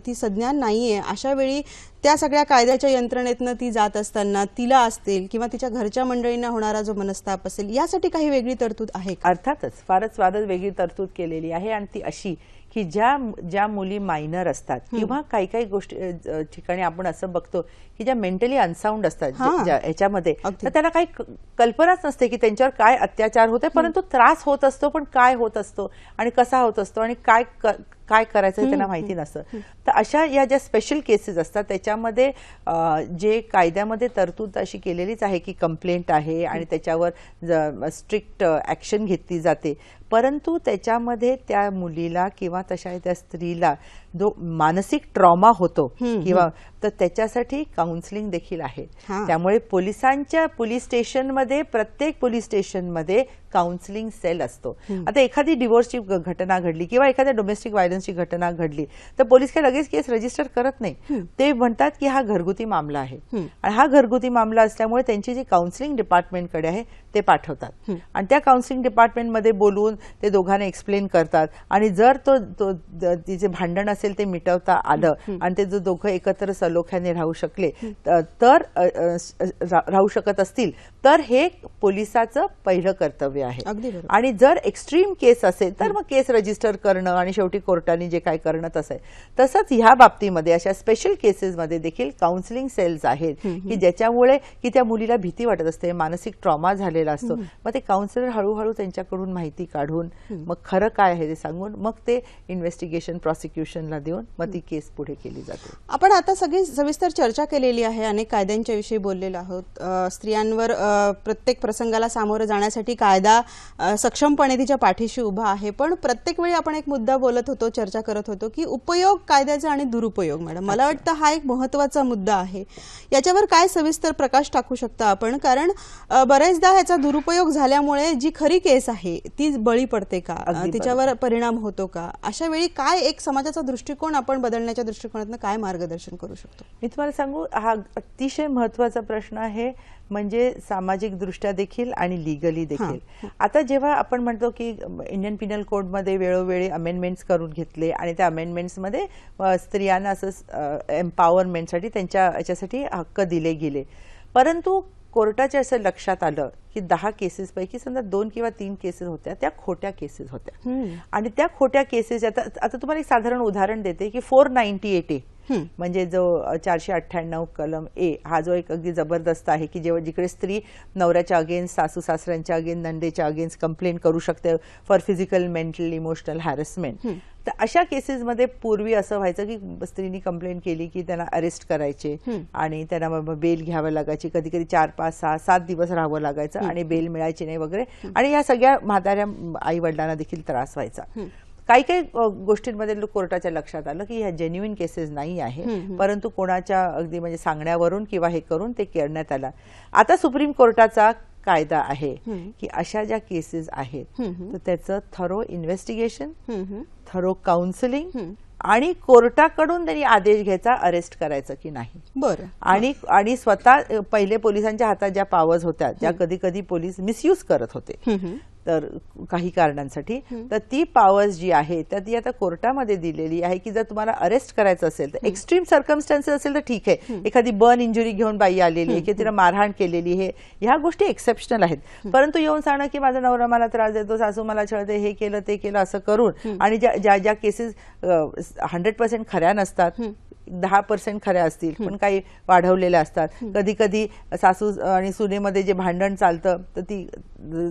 ती संज्ञान नाहीये. अशा वेळी त्या सगळ्या कायद्याच्या यंत्रणेतनं ती जात असताना तिला असतील किंवा तिच्या घरच्या मंडळींना होणारा जो मनस्ताप असेल यासाठी काही वेगळी तरतूद आहे? अर्थातच फारच वेगळी तरतूद केलेली आहे आणि ती अशी की ज्या मुली मायनर असतात किंवा काही काही गोष्टी ठिकाणी आपण असं बघतो की ज्या मेंटली अनसाउंड असतात ह्याच्यामध्ये, तर त्यांना काही कल्पनाच नसते की त्यांच्यावर काय अत्याचार होते, परंतु त्रास होत असतो, पण काय होत असतो आणि कसा होत असतो आणि काय काय करायचं हे त्यांना माहिती नसतं. तर अशा या ज्या स्पेशल केसेस असतात त्याच्यामध्ये जे कायद्यामध्ये तरतूद अशी केलेलीच आहे की कंप्लेंट आहे आणि त्याच्यावर स्ट्रिक्ट ऍक्शन घेतली जाते, परंतु त्याच्यामध्ये त्या मुलीला किंवा तशा त्या स्त्रीला जो मानसिक ट्रॉमा होतो किंवा तर त्याच्यासाठी काउन्सिलिंग देखील आहे. त्यामुळे पोलीस स्टेशनमध्ये प्रत्येक पोलीस स्टेशनमध्ये काउन्सिलिंग सेल असतो. आता एखादी डिवोर्सची घटना घडली किंवा एखाद्या डोमेस्टिक व्हायलन्सची घटना घडली तर पोलीस काय लगेच केस रजिस्टर करत नाही. ते म्हणतात की हा घरगुती मामला आहे आणि हा घरगुती मामला असल्यामुळे त्यांची जी काउन्सिलिंग डिपार्टमेंटकडे आहे ते पाठवतात आणि त्या काउन्सिलिंग डिपार्टमेंटमध्ये बोलून ते दोघांना एक्सप्लेन करतात आणि जर तिचे भांडण असेल ते मिटवता आलं आणि ते जो दोघं एकत्र सलोख्याने राहू शकले तर राहू शकत असतील तर हे पोलिसाचं पहिलं कर्तव्य आहे. आणि जर एक्स्ट्रीम केस असेल तर मग केस रजिस्टर करणं आणि शेवटी कोर्टाने जे काय करणं तसं आहे. तसंच ह्या बाबतीमध्ये अशा स्पेशल केसेसमध्ये देखील काउन्सिलिंग सेल्स आहेत की ज्याच्यामुळे की त्या मुलीला भीती वाटत असते, मानसिक ट्रॉमा झालेला असतो. मग ते काउन्सिलर हळूहळू त्यांच्याकडून माहिती काढून मग खरं काय आहे ते सांगून मग ते इन्व्हेस्टिगेशन प्रॉसिक्युशनला देऊन मग ती केस पुढे केली जाते. आपण आता सगळी सविस्तर चर्चा केलेली आहे, अनेक कायद्यांच्या विषयी बोललेलो आहोत. स्त्रियांवर प्रत्येक प्रसंगाला सामोरं जाण्यासाठी कायदा सक्षमपणे तिच्या पाठीशी उभा आहे. पण प्रत्येक वेळी आपण एक मुद्दा बोलत होतो, चर्चा करत होतो की उपयोग कायद्याचा आणि दुरुपयोग. मॅडम, मला वाटतं हा एक महत्त्वाचा मुद्दा आहे. याच्यावर काय सविस्तर प्रकाश टाकू शकता आपण? कारण बरेचदा ह्याचा दुरुपयोग झाल्यामुळे जी खरी केस आहे ती बळी पडते का, तिच्यावर परिणाम होतो का? अशा वेळी काय एक समाजाचा दृष्टिकोन आपण बदलण्याच्या दृष्टिकोनातून काय मार्गदर्शन करू शकतो? मी तुम्हाला सांगू, हा अतिशय महत्त्वाचा प्रश्न आहे, म्हणजे सामाजिक दृष्ट्या देखील आणि लिगली देखील. आता जेव्हा आपण म्हणतो की इंडियन पिनल कोडमध्ये वेळोवेळी अमेंडमेंट्स करून घेतले आणि त्या अमेंडमेंट्समध्ये स्त्रियांना असं एम्पॉवरमेंटसाठी त्यांच्या याच्यासाठी हक्क दिले गेले, परंतु कोर्टाच्या असं लक्षात आलं की 10 केसेसपैकी समजा 2 किंवा 3 केसेस होत्या त्या खोट्या केसेस होत्या. आणि त्या खोट्या केसेस आता तुम्हाला एक साधारण उदाहरण देते की 498A म्हणजे जो 498 कलम ए हा जो एक अगदी जबरदस्त आहे की जेव्हा जिकडे स्त्री नवऱ्याच्या अगेन्स्ट, सासू सासऱ्यांच्या अगेन्स्ट, नंदेच्या अगेन्स्ट कंप्लेंट करू शकते for physical, mental, emotional harassment. तर अशा केसेसमध्ये पूर्वी असं व्हायचं की स्त्रीनी कंप्लेंट केली की त्यांना अरेस्ट करायचे आणि त्यांना बेल घ्यावं लागायची. कधी कधी 4, 5, 6, 7 दिवस राहावं लागायचं आणि बेल मिळायची नाही वगैरे. आणि या सगळ्या म्हाताऱ्या आई वडिलांना देखील त्रास व्हायचा. काही काही गोष्टींमध्ये कोर्टाच्या लक्षात आलं की ह्या जेन्युइन केसेस नाही आहे, परंतु कोणाच्या अगदी म्हणजे सांगण्यावरून किंवा हे करून ते करण्यात आलं. आता सुप्रीम कोर्टाचा कायदा आहे की अशा ज्या केसेस आहेत तर त्याचं थरो इन्व्हेस्टिगेशन, थरो काउन्सिलिंग आणि कोर्टाकडून त्यांनी आदेश घ्यायचा अरेस्ट करायचं की नाही. बरं. आणि स्वतः पहिले पोलिसांच्या हातात ज्या पॉवर्स होत्या ज्या कधी कधी पोलीस मिसयूज करत होते तर काही कारणांसाठी, तर ती पॉवर्स जी आहे तर ती आता कोर्टामध्ये दिलेली आहे की जर तुम्हाला अरेस्ट करायचं असेल तर एक्स्ट्रीम सर्कमस्टन्सेस असेल तर ठीक आहे, एखादी बर्न इंजुरी घेऊन बाई आलेली आहे की तिला मारहाण केलेली आहे, ह्या गोष्टी एक्सेप्शनल आहेत. परंतु येऊन सांगणं की माझा नवरा मला त्रास देतो, सासू मला छळते, हे केलं ते केलं असं करून, आणि ज्या केसेस 100% खऱ्या नसतात, 10% खऱ्या असतील पण काही वाढवलेल्या असतात. कधी कधी सासू आणि सुनेमध्ये जे भांडण चालतं तर ती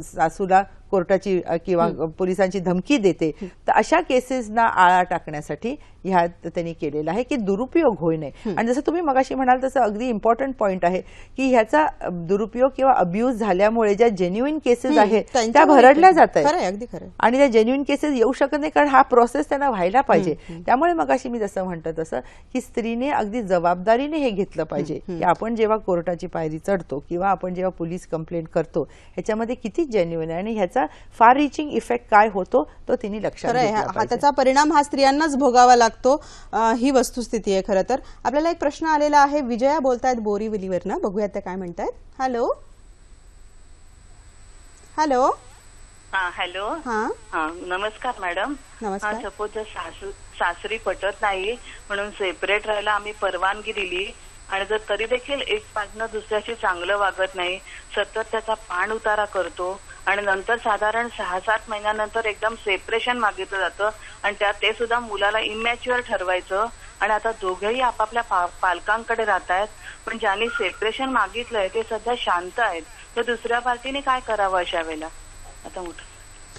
सासूला कोर्टाची किंवा पोलिसांची धमकी देते. तर अशा केसेसना आळा टाकण्यासाठी ह्यात त्यांनी केलेलं आहे की दुरुपयोग होऊ नये. आणि जसं तुम्ही मगाशी म्हणाल तसं अगदी इम्पॉर्टंट पॉईंट आहे की ह्याचा दुरुपयोग किंवा अब्यूज झाल्यामुळे ज्या जेन्युइन केसेस आहेत त्या भरडल्या जात आहेत आणि त्या जेन्युइन केसेस येऊ शकत नाही, कारण हा प्रोसेस त्यांना व्हायला पाहिजे. त्यामुळे मगाशी मी जसं म्हणतो तसं की स्त्रीने अगदी जबाबदारीने हे घेतलं पाहिजे की आपण जेव्हा कोर्टाची पायरी चढतो किंवा आपण जेव्हा पोलीस कंप्लेंट करतो ह्याच्यामध्ये किती जेन्युइन आहे आणि ह्याचा फार रिचिंग इफेक्ट काय होतो तो तिने लक्षात घेतला पाहिजे. त्याचा परिणाम हा स्त्रियांनाच भोगावा लागतो, ही वस्तुस्थिती आहे. खरं तर आपल्याला एक प्रश्न आलेला आहे, विजया बोलतायत बोरीवलीवरनं, बघूयात त्या काय म्हणतायत. Hello hello hello. नमस्कार मॅडम. नमस्कार. सपोज जर सासरी पटत नाही म्हणून सेपरेट राहायला आम्ही परवानगी दिली आणि जर तरी देखील एक पार्टनर दुसऱ्याशी चांगलं वागत नाही, सतत त्याचा पाण उतारा करतो आणि नंतर साधारण 6-7 महिन्यानंतर एकदम सेपरेशन मागितलं जातं आणि त्यात ते सुद्धा मुलाला इमॅच्युअर ठरवायचं आणि आता दोघेही आपापल्या पालकांकडे राहत आहेत, पण ज्यांनी सेपरेशन मागितलंय ते सध्या शांत आहेत, तर दुसऱ्या पार्टीने काय करावं अशा वेळेला? आता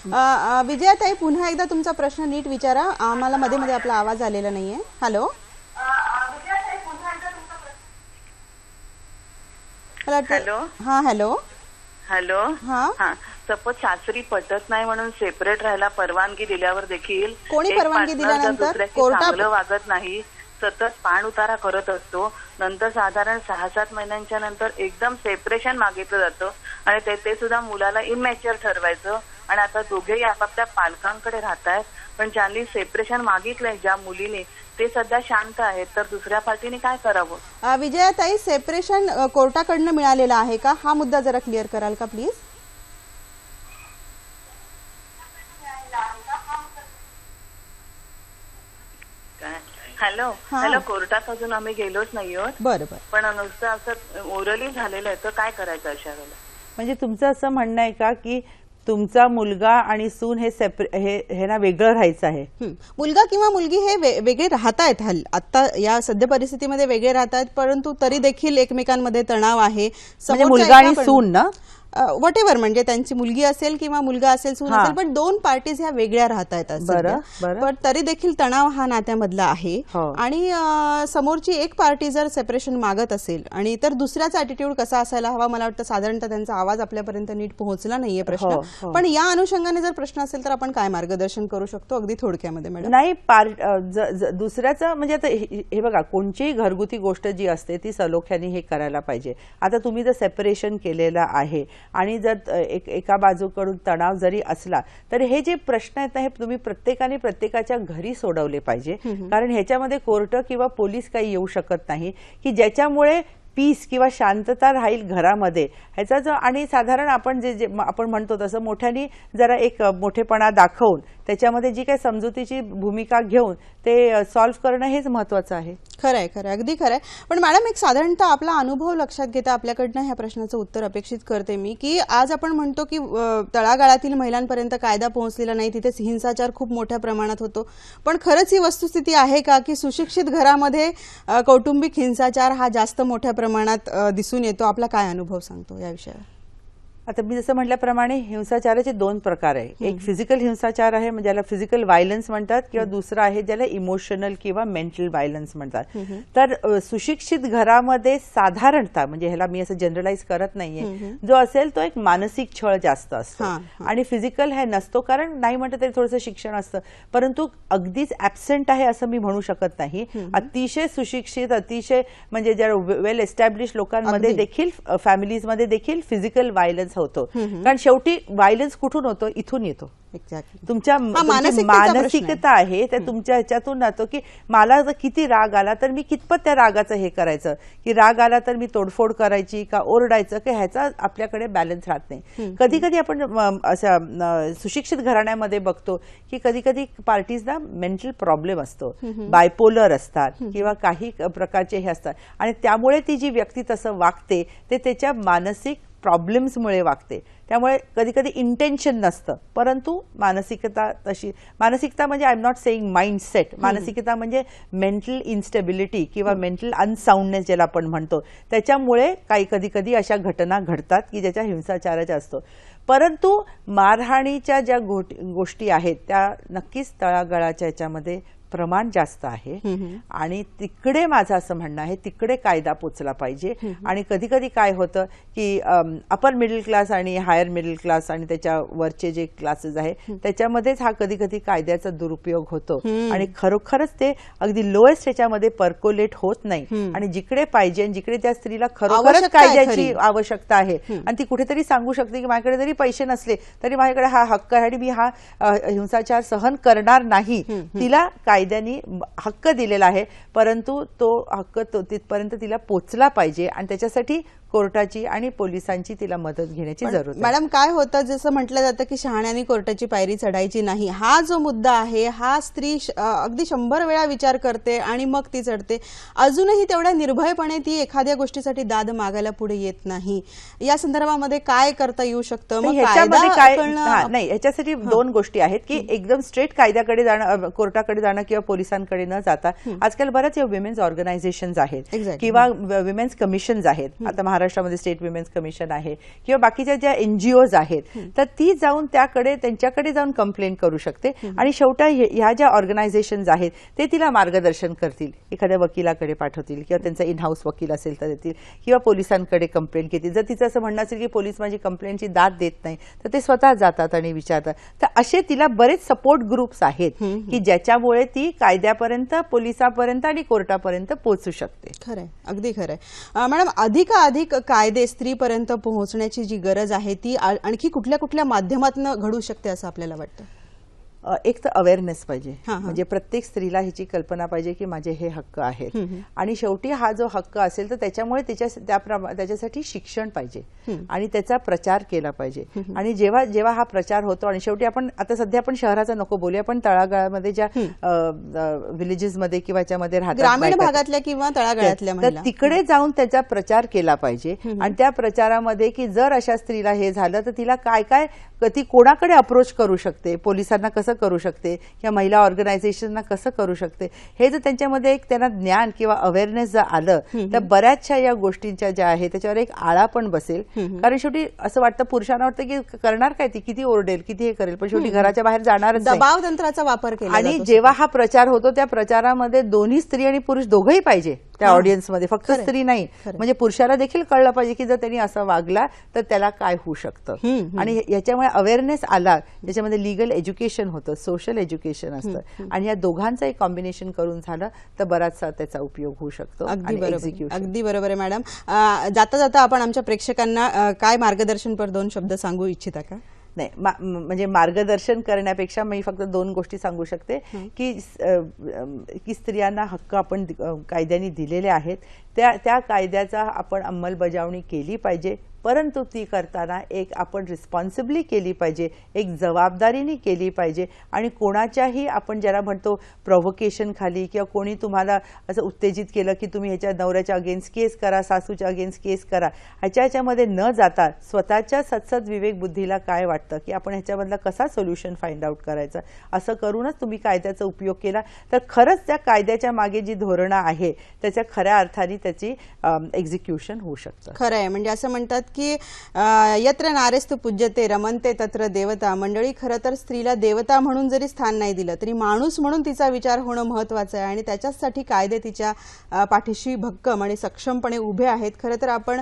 विजयाताई, पुन्हा एकदा तुमचा प्रश्न नीट विचारा, आम्हाला मध्ये मध्ये आपला आवाज आलेला नाहीये. Hello, hello. हा हॅलो. हॅलो. हा. हा, सपोज सासरी पटत नाही म्हणून सेपरेट राहायला परवानगी दिल्यावर देखील कोणी एक परवानगी partner दिल्यानंतर? जर दुसऱ्याशी कोर्टात? चांगलं वागत नाही, सतत पाण उतारा करत असतो, नंतर साधारण 6-7 महिन्यांच्या नंतर एकदम सेपरेशन मागितलं जातं आणि ते सुद्धा मुलाला इमॅच्युअर ठरवायचं आणि आता दोघेही आपापल्या पालकांकडे राहतायत, पण ज्यांनी सेपरेशन मागितलंय ज्या मुलीने ते सध्या शांत आहेत, तर दुसऱ्या पार्टीने काय करावं? विजयाताई, सेपरेशन कोर्टाकडनं मिळालेलं आहे का? हा मुद्दा जरा क्लिअर कराल का प्लीज? हॅलो. हॅलो, कोर्टात अजून आम्ही गेलोच नाही आहोत, बरं बरं. पण नुसतं असं ओरली झालेलं आहे, तर काय करायचं अशा वेळेला? म्हणजे तुमचं असं म्हणणं आहे का की तुमचा मुलगा आणि सून हे ना वेगळं राहायचं आहे? मुलगा किंवा मुलगी हे वेगळे राहतायत, आता या सध्या परिस्थितीमध्ये वेगळे राहतायत, परंतु तरी देखील एकमेकांमध्ये तणाव आहे. म्हणजे मुलगा आणि सून ना, व्हॉट एव्हर, म्हणजे त्यांची मुलगी असेल किंवा मुलगा असेल, सून असेल, पण दोन पार्टीज ह्या वेगळ्या राहतायत, पण तरी देखील तणाव हा नात्यामधला आहे. आणि समोरची एक पार्टी जर सेपरेशन मागत असेल आणि तर दुसऱ्याचा ऍटिट्यूड कसा असायला हवा, मला वाटतं साधारणतः त्यांचा आवाज आपल्यापर्यंत नीट पोहोचला नाहीये प्रश्न, पण या अनुषंगाने जर प्रश्न असेल तर आपण काय मार्गदर्शन करू शकतो अगदी थोडक्यामध्ये मॅडम? नाही, दुसऱ्याचं म्हणजे आता हे बघा, कोणतीही घरगुती गोष्ट जी असते ती सलोख्याने हे करायला पाहिजे. आता तुम्ही जर सेपरेशन केलेलं आहे आणि जर एका बाजूकडून तणाव जरी असला तर हे जे प्रश्न आहेत ना, हे तुम्ही प्रत्येकाच्या घरी सोडवले पाहिजे, कारण ह्याच्यामध्ये कोर्ट किंवा पोलीस काही येऊ शकत नाही की ज्याच्यामुळे पीस किंवा शांतता राहील घरामध्ये. ह्याचा जो आणि साधारण आपण जे आपण म्हणतो तसं मोठ्याने जरा एक मोठेपणा दाखवून त्याच्यामध्ये जी काही समजुतीची भूमिका घेऊन ते सॉल्व्ह करणं हेच महत्वाचं आहे. खरंय, खरंय, अगदी खरंय. पण मॅडम, एक साधारणतः आपला अनुभव लक्षात घेता आपल्याकडनं ह्या प्रश्नाचं उत्तर अपेक्षित करते मी, की आज आपण म्हणतो की तळागाळातील महिलांपर्यंत कायदा पोहोचलेला नाही, तिथे हिंसाचार खूप मोठ्या प्रमाणात होतो, पण खरंच ही वस्तुस्थिती आहे का की सुशिक्षित घरामध्ये कौटुंबिक हिंसाचार हा जास्त मोठ्या प्रमाणात दिसून येतो? आपला काय अनुभव सांगतो या विषयावर? आता मी जसं म्हटल्याप्रमाणे हिंसाचाराचे दोन प्रकार आहे. एक फिजिकल हिंसाचार आहे, म्हणजे ज्याला फिजिकल व्हायलन्स म्हणतात, किंवा दुसरा आहे ज्याला इमोशनल किंवा मेंटल व्हायलन्स म्हणतात. तर सुशिक्षित घरामध्ये साधारणतः, म्हणजे ह्याला मी असं जनरलाइज करत नाहीये, जो असेल तो एक मानसिक छळ जास्त असतो आणि फिजिकल हे नसतो, कारण नाही म्हटलं तरी थोडंसं शिक्षण असतं, परंतु अगदीच ऍबसेंट आहे असं मी म्हणू शकत नाही. अतिशय सुशिक्षित, अतिशय म्हणजे ज्या वेल एस्टॅब्लिश लोकांमध्ये देखील, फॅमिलीजमध्ये देखील फिजिकल व्हायलन्स होतो, कारण शेवटी व्हायलन्स कुठून होतो? इथून येतो. तुमच्या मानसिकता आहे त्या तुमच्या ह्याच्यातून राहतो, की मला जर किती राग आला तर मी कितपत त्या रागाचं हे करायचं, की राग आला तर मी तोडफोड करायची का ओरडायचं, की ह्याचा आपल्याकडे बॅलन्स राहत नाही. कधी कधी आपण अशा सुशिक्षित घराण्यामध्ये बघतो की कधी कधी पार्टीजला मेंटल प्रॉब्लेम असतो, बायपोलर असतात किंवा काही प्रकारचे हे असतात, आणि त्यामुळे ती जी व्यक्ती तसं वागते ते त्याच्या मानसिक प्रॉब्लेम्समुळे वागते. त्यामुळे कधी कधी इंटेन्शन नसतं, परंतु मानसिकता तशी, मानसिकता म्हणजे I am not saying mindset, मानसिकता म्हणजे मेंटल इन्स्टेबिलिटी किंवा मेंटल अनसाउंडनेस ज्याला आपण म्हणतो, त्याच्यामुळे काही कधी कधी अशा घटना घडतात की ज्याच्या हिंसाचाराच्या असतो. परंतु मारहाणीच्या ज्या गोष्टी आहेत त्या नक्कीच तळागाळाच्या याच्यामध्ये प्रमाण जास्त आहे, आणि तिकडे माझं असं म्हणणं आहे तिकडे कायदा पोचला पाहिजे. आणि कधी कधी काय होतं की अपर मिडल क्लास आणि हायर मिडल क्लास आणि त्याच्यावरचे जे क्लासेस आहे त्याच्यामध्येच हा कधी कधी कायद्याचा दुरुपयोग होतो, आणि खरोखरच ते अगदी लोएस्ट ह्याच्यामध्ये पर्कोलेट होत नाही, आणि जिकडे पाहिजे आणि जिकडे त्या स्त्रीला खरोखरच कायद्याची आवश्यकता आहे आणि ती कुठेतरी सांगू शकते की माझ्याकडे जरी पैसे नसले तरी माझ्याकडे हा हक्क आहे आणि मी हा हिंसाचार सहन करणार नाही, तिला कायद्याने हक्क दिलेला आहे, परंतु तो हक्क तिथपर्यंत तिला पोचला पाहिजे, आणि त्याच्यासाठी कोर्टाची आणि पोलिसांची तिला मदत घेण्याची जरूरत आहे. मॅडम, काय होतं, जसं म्हटलं जातं की शहाण्याने कोर्टाची पायरी चढायची नाही, हा जो मुद्दा आहे हा स्त्री अगदी 100 वेळा विचार करते आणि मग ती चढते, अजूनही तेवढ्या निर्भयपणे ती एखाद्या गोष्टीसाठी दाद मागायला पुढे येत नाही. या संदर्भामध्ये काय करता येऊ शकतं? नाही, ह्याच्यासाठी दोन गोष्टी आहेत की एकदम स्ट्रेट कायद्याकडे जाणं, कोर्टाकडे जाणं किंवा पोलिसांकडे न जाता आजकाल बऱ्याच विमेन्स ऑर्गनायझेशन्स आहेत किंवा विमेन्स कमिशन्स आहेत. आता महाराष्ट्रामध्ये स्टेट विमेन्स कमिशन आहे किंवा बाकीच्या ज्या NGOज आहेत तर ती जाऊन त्यांच्याकडे जाऊन कंप्लेंट करू शकते आणि शेवटी ह्या ज्या ऑर्गनायझेशन्स आहेत ते तिला मार्गदर्शन करतील, एखाद्या वकिलाकडे पाठवतील किंवा त्यांचा इन हाऊस वकील असेल तर देतील किंवा पोलिसांकडे कंप्लेंट घेतील. जर तिचं असं म्हणणं असेल की पोलीस माझी कंप्लेंटची दाद देत नाही तर ते स्वतः जातात आणि विचारतात. तर असे तिला बरेच सपोर्ट ग्रुप्स आहेत की ज्याच्यामुळे ती कायद्यापर्यंत, पोलिसापर्यंत आणि कोर्टापर्यंत पोहोचू शकते. खरंय, अगदी खरंय. मॅडम, अधिकाधिक कायदे स्त्रीपर्यंत पोहोचण्याची जी गरज आहे ती आणखी कुठल्या कुठल्या माध्यमातून घडू शकते असं आपल्याला वाटतं? एक तर अवेअरनेस पाहिजे, म्हणजे प्रत्येक स्त्रीला ह्याची कल्पना पाहिजे की माझे हे हक्क आहेत आणि शेवटी हा जो हक्क असेल तर त्याच्यामुळे त्याच्यासाठी शिक्षण पाहिजे आणि त्याचा प्रचार केला पाहिजे. आणि जेव्हा हा प्रचार होतो आणि शेवटी आपण आता सध्या आपण शहराचा नको बोलूया, पण तळागाळामध्ये ज्या विलेजेसमध्ये किंवा याच्यामध्ये राहतात ग्रामीण भागातल्या किंवा तळागाळातल्या तर महिला, तिकडे जाऊन त्याचा प्रचार केला पाहिजे आणि त्या प्रचारामध्ये की जर अशा स्त्रीला हे झालं तर तिला काय ती कोणाकडे अप्रोच करू शकते, पोलिसांना कसं करू शकते या महिला ऑर्गनायझेशनना कसं करू शकते, हे जर त्यांच्यामध्ये एक त्यांना ज्ञान किंवा अवेअरनेस जर आलं तर बऱ्याचशा या गोष्टींच्या ज्या आहेत त्याच्यावर एक आळा पण बसेल. कारण शेवटी असं वाटतं, पुरुषांना वाटतं की करणार काय, ती किती ओरडेल, किती हे करेल, पण शेवटी घराच्या बाहेर जाणारच नाही. दबाव तंत्राचा वापर केला आणि जेव्हा हा प्रचार होतो त्या प्रचारामध्ये दोन्ही स्त्री आणि पुरुष दोघंही पाहिजे त्या ऑडियन्समध्ये, फक्त स्त्री नाही. म्हणजे पुरुषाला देखील कळलं पाहिजे की जर त्यांनी असं वागला तर त्याला काय होऊ शकतं. आणि याच्यामुळे अवेअरनेस आला, त्याच्यामध्ये लिगल एज्युकेशन होतं, सोशल एज्युकेशन असतं आणि या दोघांचं एक कॉम्बिनेशन करून झालं तर बराचसा त्याचा उपयोग होऊ शकतो. अगदी बरोबर आहे. मॅडम, जाता जाता आपण आमच्या प्रेक्षकांना काय मार्गदर्शनपर 2 शब्द सांगू इच्छिता का? नाही, म्हणजे मार्गदर्शन करण्यापेक्षा मी फक्त 2 गोष्टी सांगू शकते की स्त्रियांना हक्क आपण कायद्याने दिलेले आहेत, त्या कायद्याचा आपण अंमलबजावणी केली पाहिजे, परंतु ती करताना एक आपण रिस्पॉन्सिबली केली पाहिजे, एक जबाबदारीने केली पाहिजे. आणि कोणाच्याही आपण ज्याला म्हणतो प्रोव्होकेशन खाली किंवा कोणी तुम्हाला असं उत्तेजित केलं की तुम्ही ह्याच्या नवऱ्याच्या अगेन्स्ट केस करा, सासूच्या अगेन्स्ट केस करा, ह्याच्यामध्ये न जाता स्वतःच्या सत्सद विवेक बुद्धीला काय वाटतं की आपण ह्याच्यामधला कसा सोल्युशन फाइंड आउट करायचा, असं करूनच तुम्ही कायद्याचा उपयोग केला तर खरंच त्या कायद्याच्या मागे जी धोरणं आहे त्याच्या खऱ्या अर्थाने त्याची एक्झिक्युशन होऊ शकतं. खरं आहे. म्हणजे असं म्हणतात की यत्र नारेस्तु पूज्यते रमनते तत्र देवता. मंडळी, खरं तर स्त्रीला देवता म्हणून जरी स्थान नाही दिलं तरी माणूस म्हणून तिचा विचार होणं महत्वाचं आहे आणि त्याच्यासाठी कायदे तिच्या पाठीशी भक्कम आणि सक्षमपणे उभे आहेत. खरं तर आपण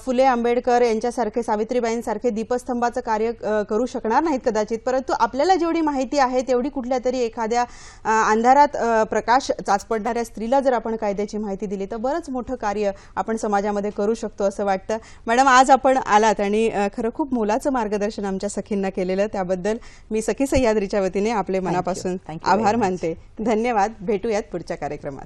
फुले आंबेडकर यांच्यासारखे, सावित्रीबाईंसारखे दीपस्तंभाचं कार्य करू शकणार नाहीत कदाचित, परंतु आपल्याला जेवढी माहिती आहे तेवढी कुठल्या तरी एखाद्या अंधारात प्रकाश चाचपडणाऱ्या स्त्रीला जर आपण कायद्याची माहिती दिली तर बरंच मोठं कार्य आपण समाजामध्ये करू शकतो असं वाटतं. मॅडम, आज आपण आलात आणि खरं खूप मोलाचं मार्गदर्शन आमच्या सखींना केलेलं, त्याबद्दल मी सखी सह्याद्रीच्या वतीने आपले मनापासून आभार मानते. धन्यवाद. भेटूयात पुढच्या कार्यक्रमात.